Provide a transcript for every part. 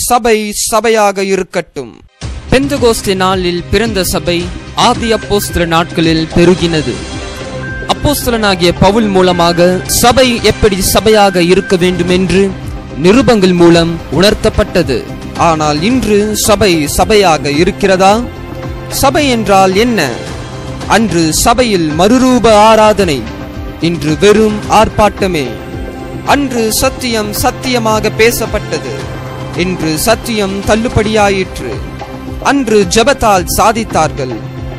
சபை சபையாக இருக்கட்டும். பெந்தகோஸ்தே நாளில் பிறந்த சபை ஆதி அப்போஸ்தல நாட்களில் பெருகினது. அப்போஸ்தலனாகிய பவுல் மூலமாக சபை எப்படி சபையாக இருக்க வேண்டும் என்று நிருபங்கள் மூலம் உணர்த்தப்பட்டது. ஆனால் இன்று சபை சபையாக இருக்கிறதா? சபை என்றால் என்ன? அன்று சபையில் மறுரூப ஆராதனை, இன்று வெறும் ஆர்ப்பாட்டமே. அன்று சத்தியம் சத்தியமாக பேசப்பட்டது, இன்று சத்தியம் தள்ளுபடியாயிற்று. அன்று ஜெபத்தால் சாதித்தார்கள்,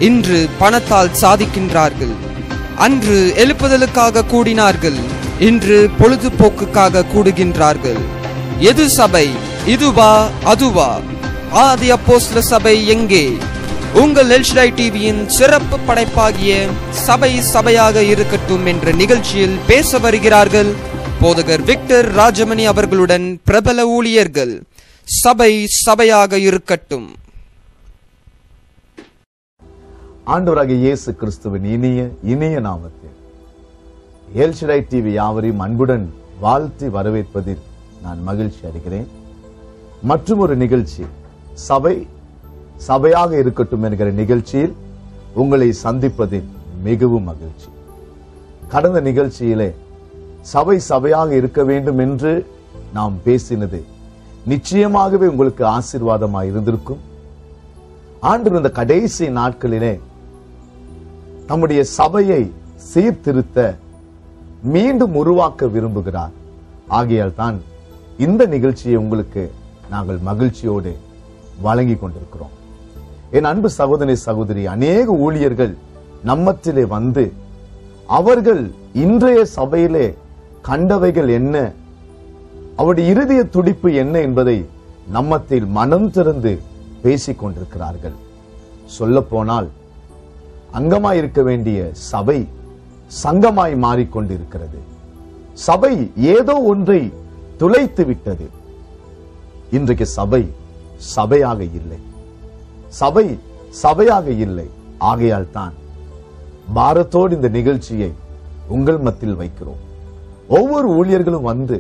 இன்று பணத்தால் சாதிக்கின்றார்கள். அன்று எழுப்புதலுக்காக கூடினார்கள், இன்று பொழுதுபோக்குக்காக கூடுகின்றார்கள். எது சபை? இதுவா அதுவா? ஆதி அப்போஸ்தல சபை எங்கே? உங்கள் எல்ஷடாய் டிவியின் சிறப்பு படைப்பாகிய சபை சபையாக இருக்கட்டும் என்ற நிகழ்ச்சியில் பேச வருகிறார்கள் போதகர் விக்டர் ராஜமணி அவர்களுடன் பிரபல ஊழியர்கள். சபை சபையாக இருக்கட்டும். ஆண்டவராகிய இயேசு கிறிஸ்துவின் இனிய இனிய நாமத்தில் எல்ஷடாய் டிவி யாவரையும் அன்புடன் வாழ்த்தி வரவேற்பதில் நான் மகிழ்ச்சி அடைகிறேன். மற்றும் ஒரு நிகழ்ச்சி, சபை சபையாக இருக்கட்டும் என்கிற நிகழ்ச்சியில் உங்களை சந்திப்பதில் மிகவும் மகிழ்ச்சி. கடந்த நிகழ்ச்சியிலே சபை சபையாக இருக்க வேண்டும் என்று நாம் பேசினது நிச்சயமாகவே உங்களுக்கு ஆசீர்வாதமாக இருந்திருக்கும். ஆண்டவர் இந்த கடைசி நாட்களிலே நம்முடைய சபையை சீர்திருத்த மீண்டும் உருவாக்க விரும்புகிறார். ஆகையால் தான் இந்த நிகழ்ச்சியை உங்களுக்கு நாங்கள் மகிழ்ச்சியோடு வழங்கி கொண்டிருக்கிறோம். என் அன்பு சகோதரி சகோதரி, அநேக ஊழியர்கள் நம்மத்திலே வந்து அவர்கள் இன்றைய சபையிலே கண்டவைகள் என்ன, அவருடைய இருதய துடிப்பு என்ன என்பதை நம்மத்தில் மனம் திறந்து பேசிக் கொண்டிருக்கிறார்கள். சொல்ல போனால் அங்கமாய் இருக்க வேண்டிய சபை சங்கமாய் மாறிக்கொண்டிருக்கிறது. சபை ஏதோ ஒன்றை துளைத்து விட்டது. இன்றைக்கு சபை சபையாக இல்லை, சபை சபையாக இல்லை. ஆகையால் தான் பாரத்தோடு இந்த நிகழ்ச்சியை உங்கள் மத்தியில் வைக்கிறோம். ஒவ்வொரு ஊழியர்களும் வந்து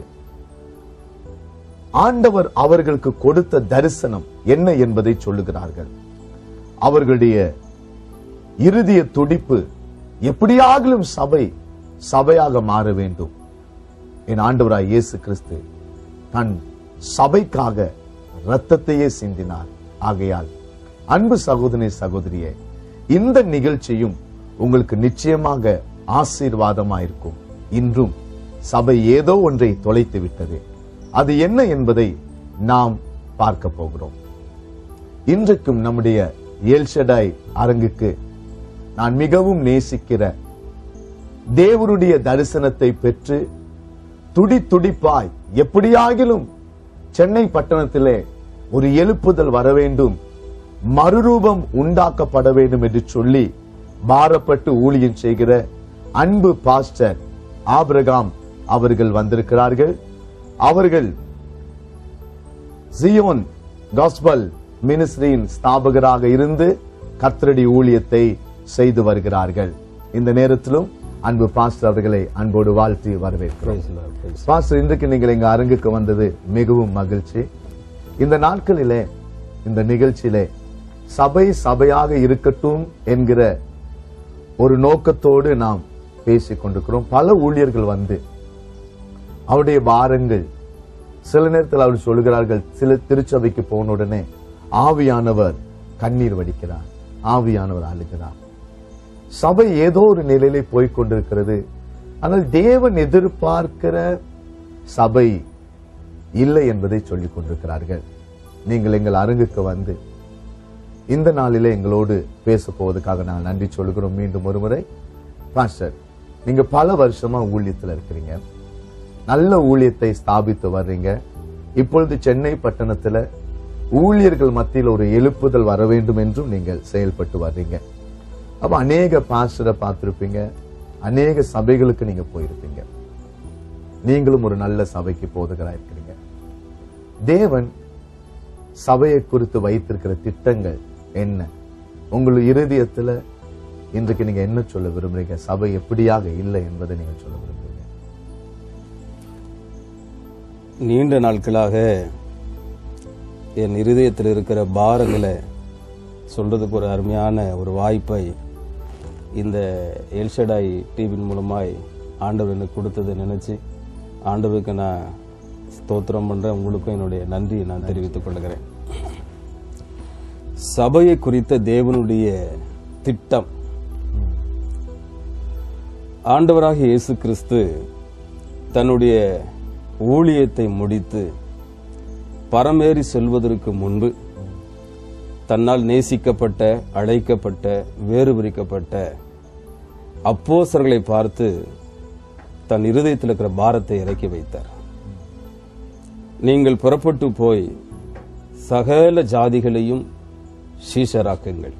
ஆண்டவர் அவர்களுக்கு கொடுத்த தரிசனம் என்ன என்பதை சொல்லுகிறார்கள். அவர்களுடைய இருதய துடிப்பு எப்படியாகிலும் சபை சபையாக மாற வேண்டும். என் ஆண்டவராய் இயேசு கிறிஸ்து தன் சபைக்காக இரத்தத்தையே சிந்தினார். ஆகையால் அன்பு சகோதரி சகோதரியே, இந்த நிகழ்ச்சியும் உங்களுக்கு நிச்சயமாக ஆசீர்வாதமாயிருக்கும். இன்றும் சபை ஏதோ ஒன்றை தொலைத்து விட்டது. அது என்ன என்பதை நாம் பார்க்க போகிறோம். இன்றைக்கும் நம்முடைய எல்ஷடாய் அரங்குக்கு நான் மிகவும் நேசிக்கிற தேவனுடைய தரிசனத்தை பெற்று துடிப்பாய் எப்படியாகிலும் சென்னை பட்டணத்திலே ஒரு எழுப்புதல் வர வேண்டும், மறுரூபம் உண்டாக்கப்பட வேண்டும் என்று சொல்லி பாரப்பட்டு ஊழியம் செய்கிற அன்பு பாஸ்டர் ஆபிரகாம் அவர்கள் வந்திருக்கிறார்கள். அவர்கள் ஜியோன் காஸ்பல் மினிஸ்ட்ரியின் ஸ்தாபகராக இருந்து கர்த்தருடைய ஊழியத்தை செய்து வருகிறார்கள். இந்த நேரத்திலும் அன்பு பாஸ்டர் அவர்களை அன்போடு வாழ்த்தி வரவேற்கிறோம். பாஸ்டர், இன்றைக்கு நீங்கள் எங்க அரங்குக்கு வந்தது மிகவும் மகிழ்ச்சி. இந்த நாட்களிலே இந்த நிகழ்ச்சியிலே சபை சபையாக இருக்கட்டும் என்கிற ஒரு நோக்கத்தோடு நாம் பேசிக் கொண்டிருக்கிறோம். பல ஊழியர்கள் வந்து அவருடைய பாரங்கள், சில நேரத்தில் அவர் சொல்லுகிறார்கள், சில திருச்சபைக்கு போன உடனே ஆவியானவர் கண்ணீர் வடிக்கிறார், ஆவியானவர் அழுகிறார். சபை ஏதோ ஒரு நிலையிலே போய்கொண்டிருக்கிறது. ஆனால் தேவன் எதிர்பார்க்கிற சபை இல்லை என்பதை சொல்லிக் கொண்டிருக்கிறார்கள். நீங்கள் எங்கள் அரங்குக்கு வந்து இந்த நாளிலே எங்களோடு பேச போவதற்காக நான் நன்றி சொல்கிறோம். மீண்டும் ஒரு முறை பாஸ்டர், நீங்க பல வருஷமா ஊழியத்தில் இருக்கிறீங்க, நல்ல ஊழியத்தை ஸ்தாபித்து வர்றீங்க. இப்பொழுது சென்னை பட்டணத்துல ஊழியர்கள் மத்தியில் ஒரு எழுப்புதல் வர வேண்டும் என்றும் நீங்கள் செயல்பட்டு வர்றீங்க. அப்ப அநேக பாஸ்டரை பார்த்திருப்பீங்க, அநேக சபைகளுக்கு நீங்க போயிருப்பீங்க. நீங்களும் ஒரு நல்ல சபைக்கு போதகராக இருக்கிறீங்க. தேவன் சபையை குறித்து வைத்திருக்கிற திட்டங்கள் என்ன? உங்கள் இருதயத்துல இன்றைக்கு நீங்க என்ன சொல்ல விரும்புறீங்க? சபை எப்படியாக இல்லை என்பதை நீங்க சொல்ல விரும்புறீங்க? நீண்ட நாட்களாக என் இருதயத்தில் இருக்கிற பாரங்களை சொல்றதுக்கு ஒரு அருமையான ஒரு வாய்ப்பை இந்த எல்ஷடாய் டிவியின் மூலமாய் ஆண்டவர் எனக்கு கொடுத்ததை நினைச்சு ஆண்டவருக்கு நான் ஸ்தோத்திரம் பண்றேன். உங்களுக்கும் என்னுடைய நன்றியை நான் தெரிவித்துக் கொள்கிறேன். சபையை குறித்த தேவனுடைய திட்டம், ஆண்டவராகிய இயேசு கிறிஸ்து தன்னுடைய ஊழியத்தை முடித்து பரமேறி செல்வதற்கு முன்பு தன்னால் நேசிக்கப்பட்ட, அழைக்கப்பட்ட, வேறு பிரிக்கப்பட்ட அப்போஸ்தலர்களை பார்த்து தன் இருதயத்தில் இருக்கிற பாரத்தை இறக்கி வைத்தார். நீங்கள் புறப்பட்டு போய் சகல ஜாதிகளையும் சீஷராக்குங்கள்,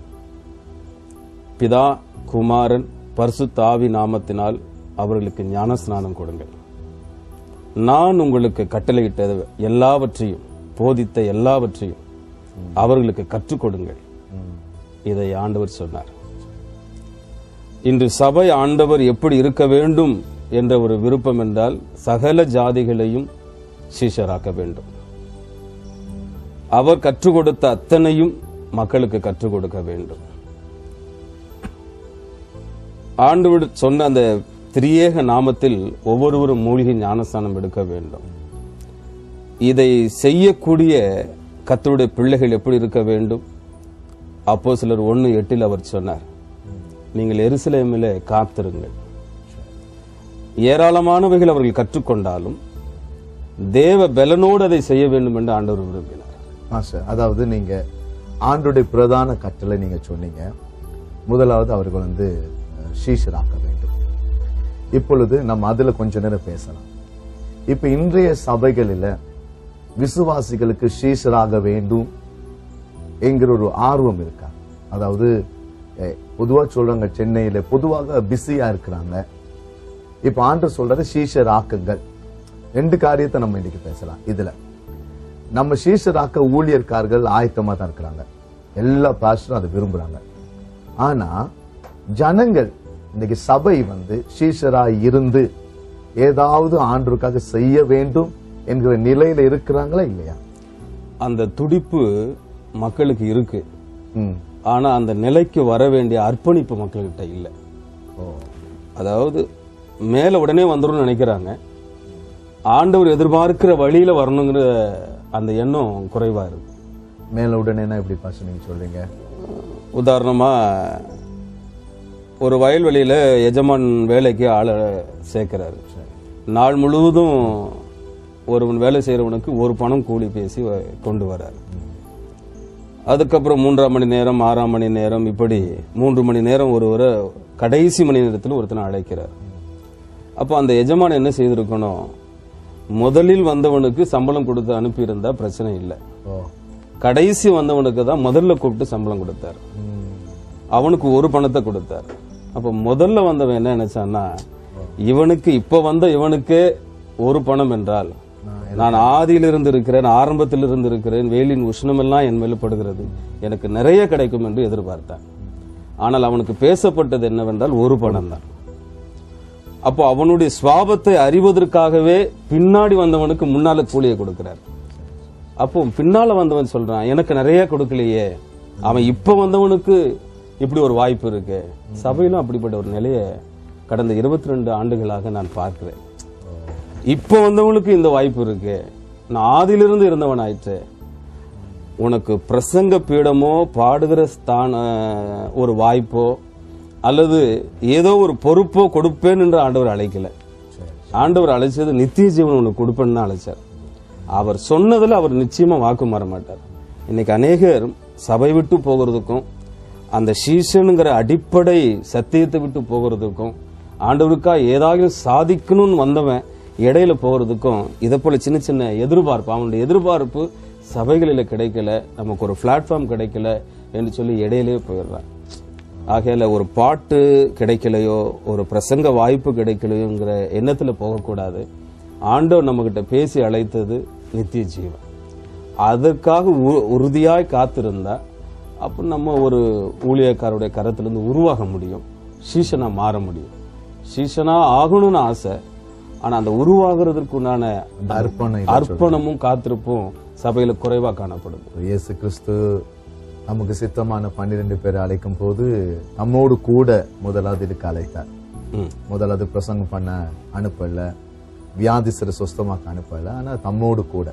பிதா, குமாரன், பரிசுத்த ஆவி நாமத்தினால் அவர்களுக்கு ஞானஸ்நானம் கொடுங்கள், நான் உங்களுக்கு கட்டளையிட்ட எல்லாவற்றையும், போதித்த எல்லாவற்றையும் அவர்களுக்கு கற்றுக் கொடுங்கள். இதை ஆண்டவர் சொன்னார். இன்று சபை ஆண்டவர் எப்படி இருக்க வேண்டும் என்ற ஒரு விருப்பம் என்றால் சகல ஜாதிகளையும் சீஷராக்க வேண்டும். அவர் கற்றுக் கொடுத்த அத்தனையும் மக்களுக்கு கற்றுக் கொடுக்க வேண்டும். ஆண்டவர் சொன்ன அந்த திரியேக நாமத்தில் ஒவ்வொருவரும் மூழ்கி ஞானஸ்நானம் எடுக்க வேண்டும். இதை செய்யக்கூடிய கர்த்தருடைய பிள்ளைகள் எப்படி இருக்க வேண்டும்? அப்போஸ்தலர் 1:8 அவர் சொன்னார், நீங்கள் எருசலேமிலே காத்திருங்கள். ஏராளமானவைகள் அவர்கள் கற்றுக்கொண்டாலும் தேவ பலனோடு அதை செய்ய வேண்டும் என்று ஆண்டவர் விரும்பினார். அதாவது நீங்க ஆண்டவருடைய பிரதான கட்டளை நீங்க சொன்னீங்க. முதலாவது அவர்கள் சீஷராக்க வேண்டும். இப்பொழுது நம்ம அதுல கொஞ்ச நேரம் பேசலாம். இப்ப இன்றைய சபைகளில விசுவாசிகளுக்கு சீஷராக வேண்டும் என்கிற ஒரு ஆர்வம் இருக்கா? அதாவது பொதுவா சொல்றாங்க, சென்னையில பொதுவாக பிஸியா இருக்கிறாங்க. இப்ப ஆண்டவர் சொல்றது சீஷராக்குங்கள். ரெண்டு காரியத்தை நம்ம இன்னைக்கு பேசலாம். இதுல நம்ம சீஷராக்க ஊழியர்காரர்கள் ஆயத்தமா தான் இருக்கிறாங்க. எல்லா பாஸ்டரும் அதை விரும்புறாங்க. ஆனா ஜனங்கள் இன்னைக்கு சபை சீஷராய் இருந்து ஏதாவது ஆண்டவருக்காக செய்ய வேண்டும் என்கிற நிலையில இருக்கிறாங்களா இல்லையா? அந்த துடிப்பு மக்களுக்கு இருக்கு. ஆனா அந்த நிலைக்கு வர வேண்டிய அர்ப்பணிப்பு மக்கள்கிட்ட இல்லை. அதாவது மேல உடனே வந்துடும் நினைக்கிறாங்க. ஆண்டவர் எதிர்பார்க்கிற வழியில வரணுங்கிற அந்த எண்ணம் குறைவா இருக்கு. மேல உடனே எப்படி பாச நீங்க சொல்றீங்க? உதாரணமா ஒரு வயல்வெளியில எஜமான் வேலைக்கு ஆளை சேர்க்கிறாரு. நாள் முழுவதும் ஒருவன் வேலை செய்யறவனுக்கு ஒரு பணம் கூலி பேசி கொண்டு வர்றாரு. அதுக்கப்புறம் 3ஆம் மணி நேரம், 6ஆம் மணி நேரம், இப்படி 3 மணி நேரம் ஒருவரை கடைசி மணி நேரத்தில் ஒருத்தனை அழைக்கிறார். அப்போ அந்த எஜமான் என்ன செய்திருக்கணும்? முதலில் வந்தவனுக்கு சம்பளம் கொடுத்து அனுப்பியிருந்தா பிரச்சனை இல்லை. கடைசி வந்தவனுக்கு தான் முதல்ல கூப்பிட்டு சம்பளம் கொடுத்தார். அவனுக்கு ஒரு பணத்தை கொடுத்தார். அப்ப முதல்ல வந்தவன் என்ன நினைச்சான்னா, இவனுக்கு இப்ப வந்த இவனுக்கே ஒரு பணம் என்றால், நான் ஆதியிலிருந்து இருக்கிறேன், ஆரம்பத்தில் இருந்து இருக்கிறேன், வெயிலின் உஷ்ணமெல்லாம் என் மேல் படுகிறது, எனக்கு நிறைய கிடைக்கும் என்று எதிர்பார்த்தான். ஆனால் அவனுக்கு பேசப்பட்டது என்னவென்றால் ஒரு பணம் தான். அப்போ அவனுடைய சுவாபத்தை அறிவதற்காகவே பின்னாடி வந்தவனுக்கு முன்னால கூலியை கொடுக்கிறார். அப்போ பின்னால வந்தவன் சொல்றான், எனக்கு நிறைய கொடுக்கலையே, அவன் இப்ப வந்தவனுக்கு இப்படி ஒரு வாய்ப்பு இருக்கு. சபையிலும் அப்படிப்பட்ட ஒரு நிலையை கடந்த 22 ஆண்டுகளாக நான் பார்க்கிறேன். இப்ப வந்தவனுக்கு இந்த வாய்ப்பு இருக்கு. நான் ஆதியிலிருந்து இருந்தவன் ஆயிற்று. உனக்கு பிரசங்க பீடமோ பாடுகிற ஒரு வாய்ப்போ அல்லது ஏதோ ஒரு பொறுப்போ கொடுப்பேன் என்று ஆண்டவர் அழைக்கல. ஆண்டவர் அழைச்சது நித்திய ஜீவன் உனக்கு கொடுப்பேன்னு அழைச்சார். அவர் சொன்னதில் அவர் நிச்சயமா வாக்கு மாற மாட்டார். இன்னைக்கு அநேகர் சபை விட்டு போகிறதுக்கும் அந்த சீசனுங்கிற அடிப்படை சத்தியத்தை விட்டு போகிறதுக்கும் ஆண்டவருக்கா ஏதாவது சாதிக்கணும்னு வந்தவன் இடையில போகிறதுக்கும் இதை போல சின்ன சின்ன எதிர்பார்ப்பு, அவனுடைய எதிர்பார்ப்பு சபைகளில் கிடைக்கல, நமக்கு ஒரு பிளாட்ஃபார்ம் கிடைக்கல என்று சொல்லி இடையிலேயே போயிடுறான். ஆகையில ஒரு பாட்டு கிடைக்கலையோ, ஒரு பிரசங்க வாய்ப்பு கிடைக்கலையோங்கிற எண்ணத்துல போகக்கூடாது. ஆண்டவர் நம்ம கிட்ட பேசி அழைத்தது நித்திய ஜீவன். அதற்காக உறுதியாய் காத்திருந்தா அப்ப நம்ம ஒரு ஊழியக்காரருடைய கரத்திலிருந்து உருவாக முடியும், சீசனா மாற முடியும். சீசனா ஆகணும்னு ஆசை, ஆனா அந்த உருவாகிறதுக்குண்டான அர்ப்பணமும் காத்திருப்பும் சபையில குறைவா காணப்படுது. இயேசு கிறிஸ்து நமக்கு சித்தமான 12 பேரை அழைக்கும் போது நம்மோடு கூட முதலாவது இதுக்கு அழைத்தார். முதலாவது பிரசங்கம் பண்ண அனுப்பல, வியாதிசரை சொஸ்தமாக்க அனுப்பல, ஆனா தம்மோடு கூட.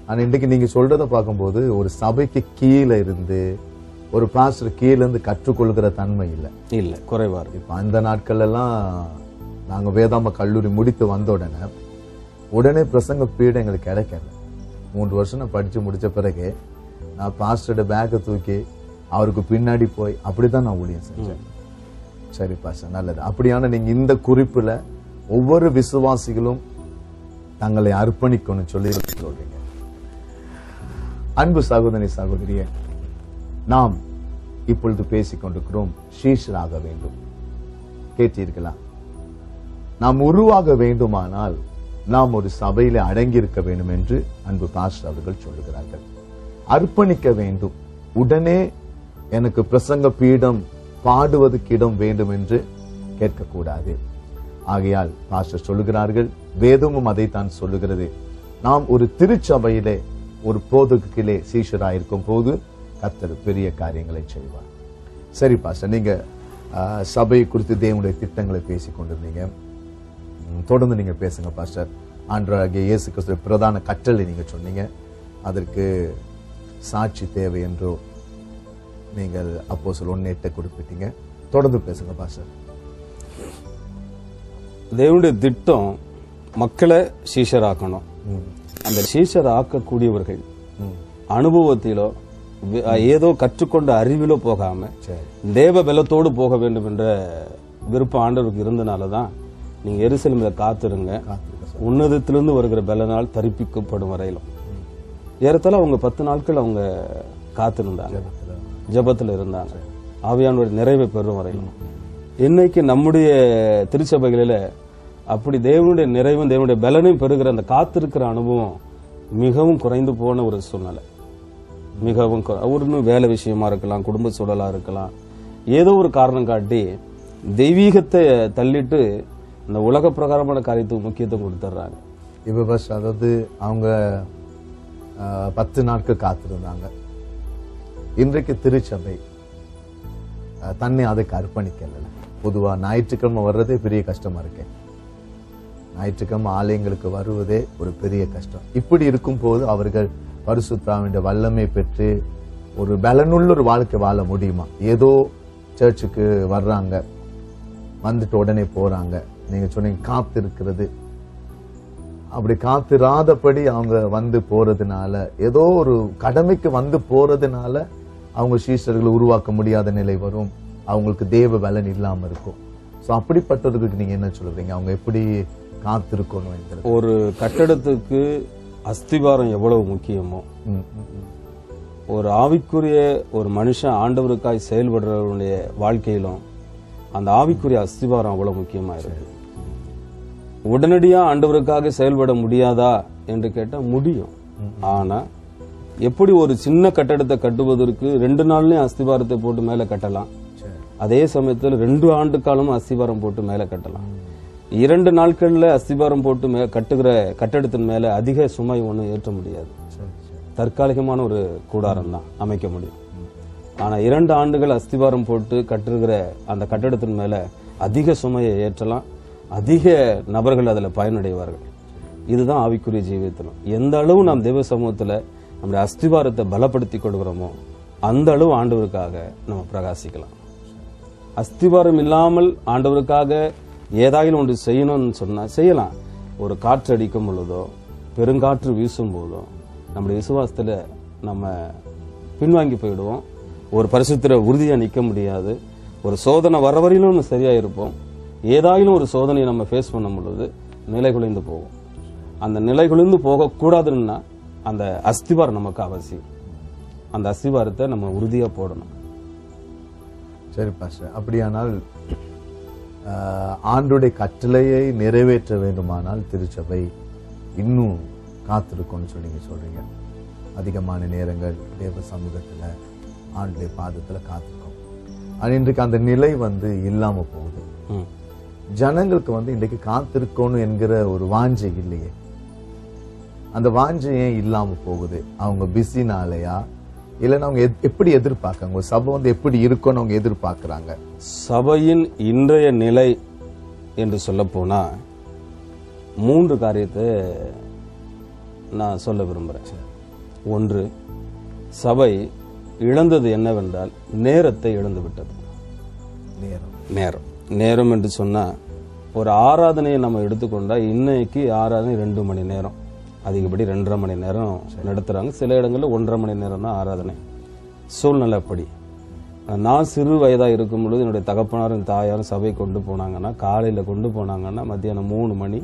ஆனா இன்றைக்கு நீங்க சொல்றதை பார்க்கும்போது ஒரு சபைக்கு கீழே இருந்து ஒரு பாஸ்டர் கீழே இருந்து கற்றுக்கொள்கிற தன்மை இல்ல குறைவா இருக்கு. இப்ப அந்த நாட்கள் எல்லாம் நாங்க வேதாம கல்லூரி முடித்து வந்த உடனே பிரசங்க பீடம் எங்களுக்கு கிடைக்கல. 3 வருஷம் நான் படிச்சு முடிச்ச பிறகு நான் பாஸ்டரோட பேக்கை தூக்கி அவருக்கு பின்னாடி போய் அப்படிதான் நான் ஊழியம் செஞ்சேன். சரி பாஸ்டர், நல்லது. அப்படியான நீங்க இந்த குறிப்புல ஒவ்வொரு விசுவாசிகளும் தங்களை அர்ப்பணிக்கணும் சொல்லி சொல்றீங்க. அன்பு சகோதரி சகோதரியே, நாம் இப்பொழுது பேசிக் கொண்டிருக்கிறோம் சீஷராக வேண்டும். கேட்டீர்களா? நாம் உருவாக வேண்டுமானால் நாம் ஒரு சபையில அடங்கி இருக்க வேண்டும் என்று அன்பு பாஸ்டர் அவர்கள் சொல்லுகிறார்கள். அர்ப்பணிக்க வேண்டும். உடனே எனக்கு பிரசங்க பீடம் பாடுவதற்கு இடம் வேண்டும் என்று கேட்கக்கூடாது. ஆகையால் பாஸ்டர் சொல்லுகிறார்கள், வேதமும் அதைத்தான் சொல்லுகிறது. நாம் ஒரு திருச்சபையிலே ஒரு போதகத்திலே சீஷராயிருக்கும் போது கர்த்தர் பெரிய காரியங்களை செய்வார். சரி பாஸ்டர், நீங்க சபை குறித்து தேவனுடைய திட்டங்களை பேசிக் கொண்டிருந்தீங்க. தொடர்ந்து நீங்க பேசுங்க பாஸ்டர். ஆண்டவராகிய இயேசு கிறிஸ்து பிரதான கட்டளை நீங்க சொன்னீங்க, அதற்கு சாட்சி தேவை என்றோ நீங்கள் அப்போஸ்தலர் 1:8 குறிப்பிட்டீங்க. தொடர்ந்து பேசுங்க பாஸ்டர். தேவனுடைய திட்டம் மக்களை சீஷராக்கணும். அந்த சீஷர் ஆக்கக்கூடியவர்கள் அனுபவத்திலோ ஏதோ கற்றுக்கொண்ட அறிவிலோ போகாம தேவ பலத்தோடு போக வேண்டும் என்ற விருப்பம் ஆண்டவருக்கு இருந்தனாலதான் நீங்க எருசலேமில காத்திருங்க, உன்னதத்திலிருந்து வருகிற பலனால் தரிப்பிக்கப்படும் வரையிலும். ஏறத்தாழ அவங்க 10 நாட்கள் அவங்க காத்திருந்தாங்க, ஜெபத்துல இருந்தாங்க, ஆவியானவர் நிறைவை பெறும் வரையிலும். இன்னைக்கு நம்முடைய திருச்சபைகளில அப்படி தேவனுடைய நிறைவும் தேவனுடைய பலனையும் பெறுகிற அந்த காத்திருக்கிற அனுபவம் மிகவும் குறைந்து போன ஒரு சூழ்நிலை. மிகவும் ஒரு வேலை விஷயமா இருக்கலாம், குடும்ப சூழலா இருக்கலாம், ஏதோ ஒரு காரணம் காட்டி தெய்வீகத்தை தள்ளிட்டு இந்த உலக பிரகாரமான காரியத்துக்கு முக்கியத்துவம் கொடுத்துட்றாங்க. இப்ப பஸ், அதாவது அவங்க 10 நாட்கள் காத்திருந்தாங்க. இன்றைக்கு திருச்சபை தன்னை அதுக்கு அர்ப்பணிக்கல. பொதுவா ஞாயிற்றுக்கிழமை வர்றதே பெரிய கஷ்டமா இருக்கு. ஞாயிற்றுக்கிழமை ஆலயங்களுக்கு வருவதே ஒரு பெரிய கஷ்டம். இப்படி இருக்கும் போது அவர்கள் பரிசுத்தாவின் வல்லமை பெற்று ஒரு பலனுள்ள ஒரு வாழ்க்கை வாழ முடியுமா? ஏதோ சர்ச்சுக்கு வர்றாங்க, வந்துட்டு உடனே போறாங்க. நீங்க சொன்னீங்க காத்திருக்கிறது. அப்படி காத்திராதபடி அவங்க வந்து போறதுனால, ஏதோ ஒரு கடமைக்கு வந்து போறதுனால அவங்க சீஷர்களை உருவாக்க முடியாத நிலை வரும். அவங்களுக்கு தேவ பலன் இல்லாம இருக்கும். சோ அப்படிப்பட்டவர்களுக்கு நீங்க என்ன சொல்றீங்க? அவங்க எப்படி காத்திருக்கணும்? ஒரு கட்டடத்துக்கு அஸ்திவாரம் எவ்வளவு முக்கியமோ, ஒரு ஆவிக்குரிய ஒரு மனுஷன் ஆண்டவருக்காய் செயல்படுறவருடைய வாழ்க்கையிலும் அந்த ஆவிக்குரிய அஸ்திவாரம் அவ்வளவு முக்கியமா இருக்கு. உடனடியா ஆண்டவருக்காக செயல்பட முடியாதா என்று கேட்டா முடியும். ஆனா எப்படி ஒரு சின்ன கட்டடத்தை கட்டுவதற்கு 2 நாள்லயும் அஸ்திவாரத்தை போட்டு மேல கட்டலாம், அதே சமயத்தில் 2 ஆண்டு காலமும் அஸ்திவாரம் போட்டு மேல கட்டலாம். 2 நாட்கள்ல அஸ்திவாரம் போட்டு கட்டுகிற கட்டடத்தின் மேல அதிக சுமை ஒன்றும் ஏற்ற முடியாது. தற்காலிகமான ஒரு கூடாரம் தான் அமைக்க முடியும். ஆனா 2 ஆண்டுகள் அஸ்திவாரம் போட்டு கட்டுகிற அந்த கட்டடத்தின் மேல அதிக சுமையை ஏற்றலாம், அதிக நபர்கள் அதுல பயனடைவார்கள். இதுதான் ஆவிக்குரிய ஜீவியத்திலும். எந்த அளவு நாம் தேவ சமூகத்துல நம்முடைய அஸ்திவாரத்தை பலப்படுத்திக் கொள்கிறோமோ அந்த அளவு ஆண்டவருக்காக நம்ம பிரகாசிக்கலாம். அஸ்திவாரம் இல்லாமல் ஆண்டவருக்காக ஏதாயிலும் ஒன்று செய்யணும்னு சொன்னா செய்யலாம். ஒரு காற்று அடிக்கும் பொழுதோ பெருங்காற்று வீசும் போதோ நம்முடைய விசுவாசத்துல நம்ம பின்வாங்கி போயிடுவோம். ஒரு பரிசுத்திர உறுதியா நிக்க முடியாது. ஒரு சோதனை வர வரையிலும் சரியா இருப்போம். ஏதாயிலும் ஒரு சோதனையை நம்ம ஃபேஸ் பண்ணும் பொழுது நிலை குலைந்து போகும். அந்த நிலை குலைந்து போக கூடாதுன்னா அந்த அஸ்திவாரம் நமக்கு அவசியம். அந்த அஸ்திவாரத்தை நம்ம உறுதியா போடணும். சரி பாஸ்டர், அப்படியானால் ஆண்டுடைய கட்டளையை நிறைவேற்ற வேண்டுமானால் திருச்சபை இன்னும் காத்திருக்கும்னு சொல்லி சொல்றீங்க. அதிகமான நேரங்கள் தேவ சமூகத்துல ஆண்டுடைய பாதத்துல காத்திருக்கும். ஆனா இன்றைக்கு அந்த நிலை இல்லாம போகுது. ஜனங்களுக்கு இன்றைக்கு காத்திருக்கணும் என்கிற ஒரு வாஞ்சை இல்லையே. அந்த வாஞ்சை ஏன் இல்லாம போகுது? அவங்க பிஸினாலயா, இல்லைன்னா அவங்க எப்படி எதிர்பார்க்காங்க? ஒரு சபை வந்து எப்படி இருக்கும்னு அவங்க எதிர்பார்க்கிறாங்க? சபையின் இன்றைய நிலை என்று சொல்ல போனா 3 காரியத்தை நான் சொல்ல விரும்புறேன். ஒன்று, சபை இழந்தது என்னவென்றால் நேரத்தை இழந்து விட்டது. நேரம் என்று சொன்னா, ஒரு ஆராதனையை நம்ம எடுத்துக்கொண்டா இன்னைக்கு ஆராதனை 2 மணி நேரம், அதிகப்படி 2.5 மணி நேரம் நடத்துறாங்க. சில இடங்கள்ல 1.5 மணி நேரம் தான் ஆராதனை. சூழ்நிலை அப்படி. நான் சிறு வயதா இருக்கும் பொழுது என்னுடைய தகப்பனாரும் தாயாரும் சபை கொண்டு போனாங்கன்னா, காலையில கொண்டு போனாங்கன்னா மத்தியானம் 3 மணி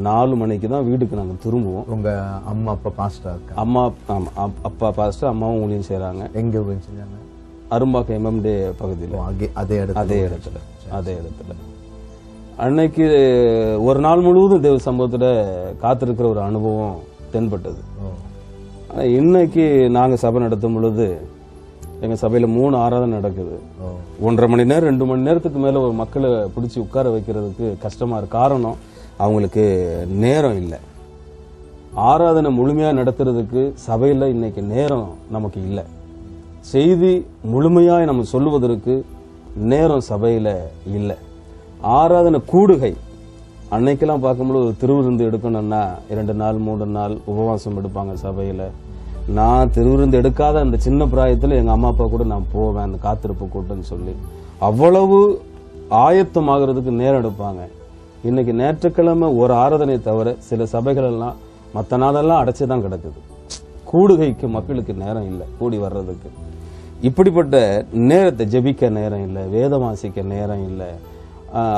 4 மணிக்கு தான் வீட்டுக்கு நாங்க திரும்புவோம். உங்க அம்மா அப்பா பாஸ்டரா இருக்காங்க? அம்மா அப்பா பாஸ்டர், அம்மாவும் ஊழியம் செய்யறாங்க. எங்க ஊழியம் செஞ்சாங்க? அரும்பாக்கம் எம்எம்டே பகுதியில். அதே இடத்துல அன்னைக்கு ஒரு நாள் முழுவதும் தேவ சம்பவத்துல காத்திருக்கிற ஒரு அனுபவம் தென்பட்டது. இன்னைக்கு நாங்க சபை நடத்தும் பொழுது எங்க சபையில 3 ஆராதனை நடக்குது. 1.5 மணி நேரம் 2 மணி நேரத்துக்கு மேல ஒரு மக்களை பிடிச்சி உட்கார வைக்கிறதுக்கு கஷ்டமா இருக்கு. காரணம், அவங்களுக்கு நேரம் இல்லை. ஆராதனை முழுமையா நடத்துறதுக்கு சபையில இன்னைக்கு நேரம் நமக்கு இல்லை. செய்தி முழுமையாய் நம்ம சொல்லுவதற்கு நேரம் சபையில இல்லை. ஆராதனை கூடுகை அன்னைக்கெல்லாம் பார்க்கும்போது ஒரு திருவிருந்து எடுக்கணும்னா 2 நாள் 3 நாள் உபவாசம் எடுப்பாங்க சபையில. நான் திருவிருந்து எடுக்காத அந்த சின்ன பிராயத்துல எங்க அம்மா அப்பா கூட நான் போவேன் அந்த காத்திருப்பு கூட்டம்னு சொல்லி. அவ்வளவு ஆயத்தமாகிறதுக்கு நேரம் எடுப்பாங்க. இன்னைக்கு ஞாயிற்றுக்கிழமை ஒரு ஆராதனை தவிர சில சபைகள் எல்லாம் மற்ற நாளெல்லாம் அடைச்சுதான் கிடக்குது. கூடுகைக்கு மக்களுக்கு நேரம் இல்லை, கூடி வர்றதுக்கு. இப்படிப்பட்ட நேரத்தை ஜெபிக்க நேரம் இல்லை, வேதம் வாசிக்க நேரம் இல்லை.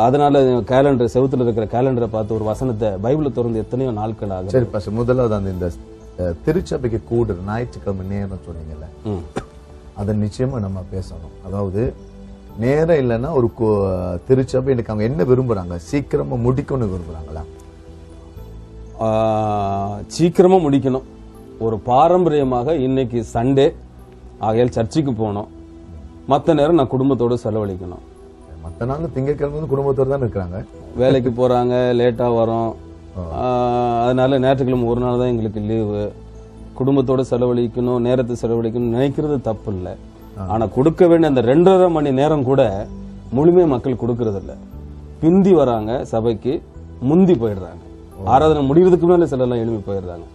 அதனால கேலண்டர், செவுத்துல இருக்கிற கேலண்டரை பார்த்து ஒரு வசனத்தை பைபிளை திறந்து எத்தனையோ நாட்கள் ஆகும். சரி பாஸ்டர், முதலாவது அந்த இந்த திருச்சபைக்கு கூடுற ஞாயிற்றுக்கிழமை நேரம் சொன்னீங்கல்ல, அதை நிச்சயமா நம்ம பேசணும். அதாவது நேரம் இல்லைன்னா ஒரு திருச்சபை இன்னைக்கு அவங்க என்ன விரும்புறாங்க? சீக்கிரமா முடிக்கணும்னு விரும்புறாங்களா? சீக்கிரமா முடிக்கணும். ஒரு பாரம்பரியமாக இன்னைக்கு சண்டே ஆகையால் சர்ச்சுக்கு போனோம், மற்ற நேரம் நான் குடும்பத்தோடு செலவழிக்கணும். மற்ற நாள் திங்கட்கிழமை குடும்பத்தோடு தான் இருக்கிறாங்க, வேலைக்கு போறாங்க, லேட்டா வரோம். அதனால ஞாயிற்றுக்கிழமை ஒரு நாள் தான் எங்களுக்கு லீவு. குடும்பத்தோட செலவழிக்கணும், நேரத்தை செலவழிக்கணும் நினைக்கிறது தப்பு இல்லை. ஆனா கொடுக்க வேண்டிய அந்த 2.5 மணி நேரம் கூட முழுமையா மக்கள் கொடுக்கறது இல்ல. பிந்தி வராங்க சபைக்கு, முந்தி போயிடுறாங்க. ஆராதனை முடிகிறதுக்கு மேல சில எல்லாம் எழுப்பி போயிடுறாங்க.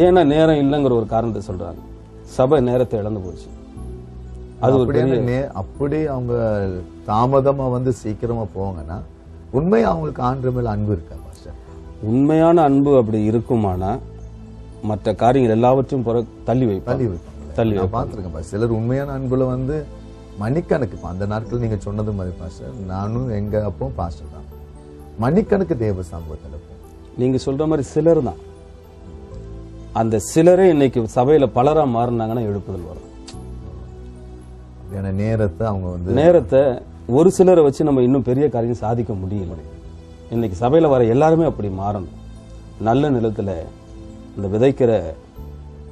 ஏன்னா நேரம் இல்லைங்கிற ஒரு காரணத்தை சொல்றாங்க. சபை நேரத்தை இழந்து போச்சு. அது ஒரு அப்படி அவங்க தாமதமா வந்து சீக்கிரமா போவாங்கன்னா உண்மையா அவங்களுக்கு ஆண்டு மேல அன்பு இருக்கா? உண்மையான அன்பு அப்படி இருக்குமானா மற்ற காரியங்கள் எல்லாவற்றையும் தள்ளி வைப்பாங்க. பாத்துருக்கேன் சிலர் உண்மையான அன்புல வந்து மணிக்கணக்கு, அந்த நாட்கள் நீங்க சொன்னது மாதிரி பாஸ்டர், நானும் எங்க அப்பவும் பாஸ்டர் தான், மணிக்கணக்கு தேவ சம்பவத்தில். நீங்க சொல்ற மாதிரி சிலர் தான். அந்த சிலரே இன்னைக்கு சபையில பலரா மாறினாங்கன்னா எழுப்புதல் வரும். நேரத்தை அவங்க வந்து நேரத்தை ஒரு சிலரை வச்சு நம்ம இன்னும் பெரிய காரியம் சாதிக்க முடியல. இன்னைக்கு சபையில வர எல்லாருமே அப்படி மாறணும். நல்ல நிலத்துல இந்த விதைக்கிற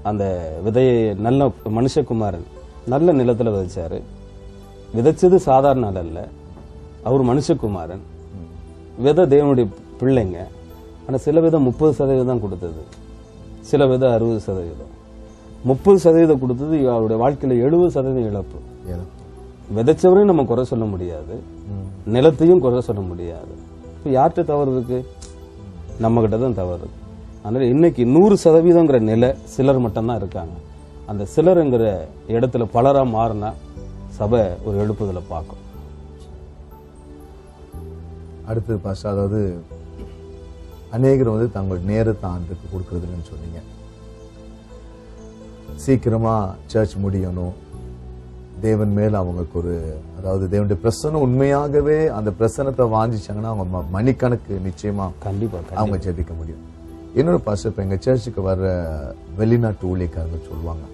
அந்த விதையை நல்ல மனுஷகுமாரன் நல்ல நிலத்துல விதைச்சாரு. விதைச்சது சாதாரண நாள் அல்ல, அவர் மனுஷகுமாரன். விதை தேவனுடைய பிள்ளைங்க. ஆனா சில விதை 30% கொடுத்தது, சில விதை 60%. 30% கொடுத்தது அவருடைய வாழ்க்கையில 70% இழப்பு. விதைச்சவரையும் நம்ம குறை சொல்ல முடியாது, நிலத்தையும் குறை சொல்ல முடியாது. இப்ப யார்கிட்ட தவறு இருக்கு? நம்ம கிட்ட தான் தவறு. அதனால இன்னைக்கு 100% நிலை சிலர் மட்டும்தான் இருக்காங்க. அந்த சிலருங்கிற இடத்துல பலரா மாறினா சபை ஒரு எழுப்புதலை பார்க்கும். அடுத்தது பாஸ்டர், அதாவது அநேகர் வந்து தங்கள் நேரத்தை ஆண்டுக்கு கொடுக்கறதுன்னு சொன்னீங்க. சீக்கிரமா சர்ச் முடியணும், தேவன் மேல அவங்களுக்கு ஒரு, அதாவது தேவனுடைய பிரசனம் உண்மையாகவே அந்த பிரசனத்தை வாஞ்சிச்சாங்கன்னா அவங்க மணிக்கணக்கு நிச்சயமா கண்டிப்பா அவங்க ஜெபிக்க முடியும். இன்னொரு பாஸ்டர், இப்ப எங்க சர்ச்சுக்கு வர்ற வெளிநாட்டு ஊழியக்காரங்க சொல்லுவாங்க,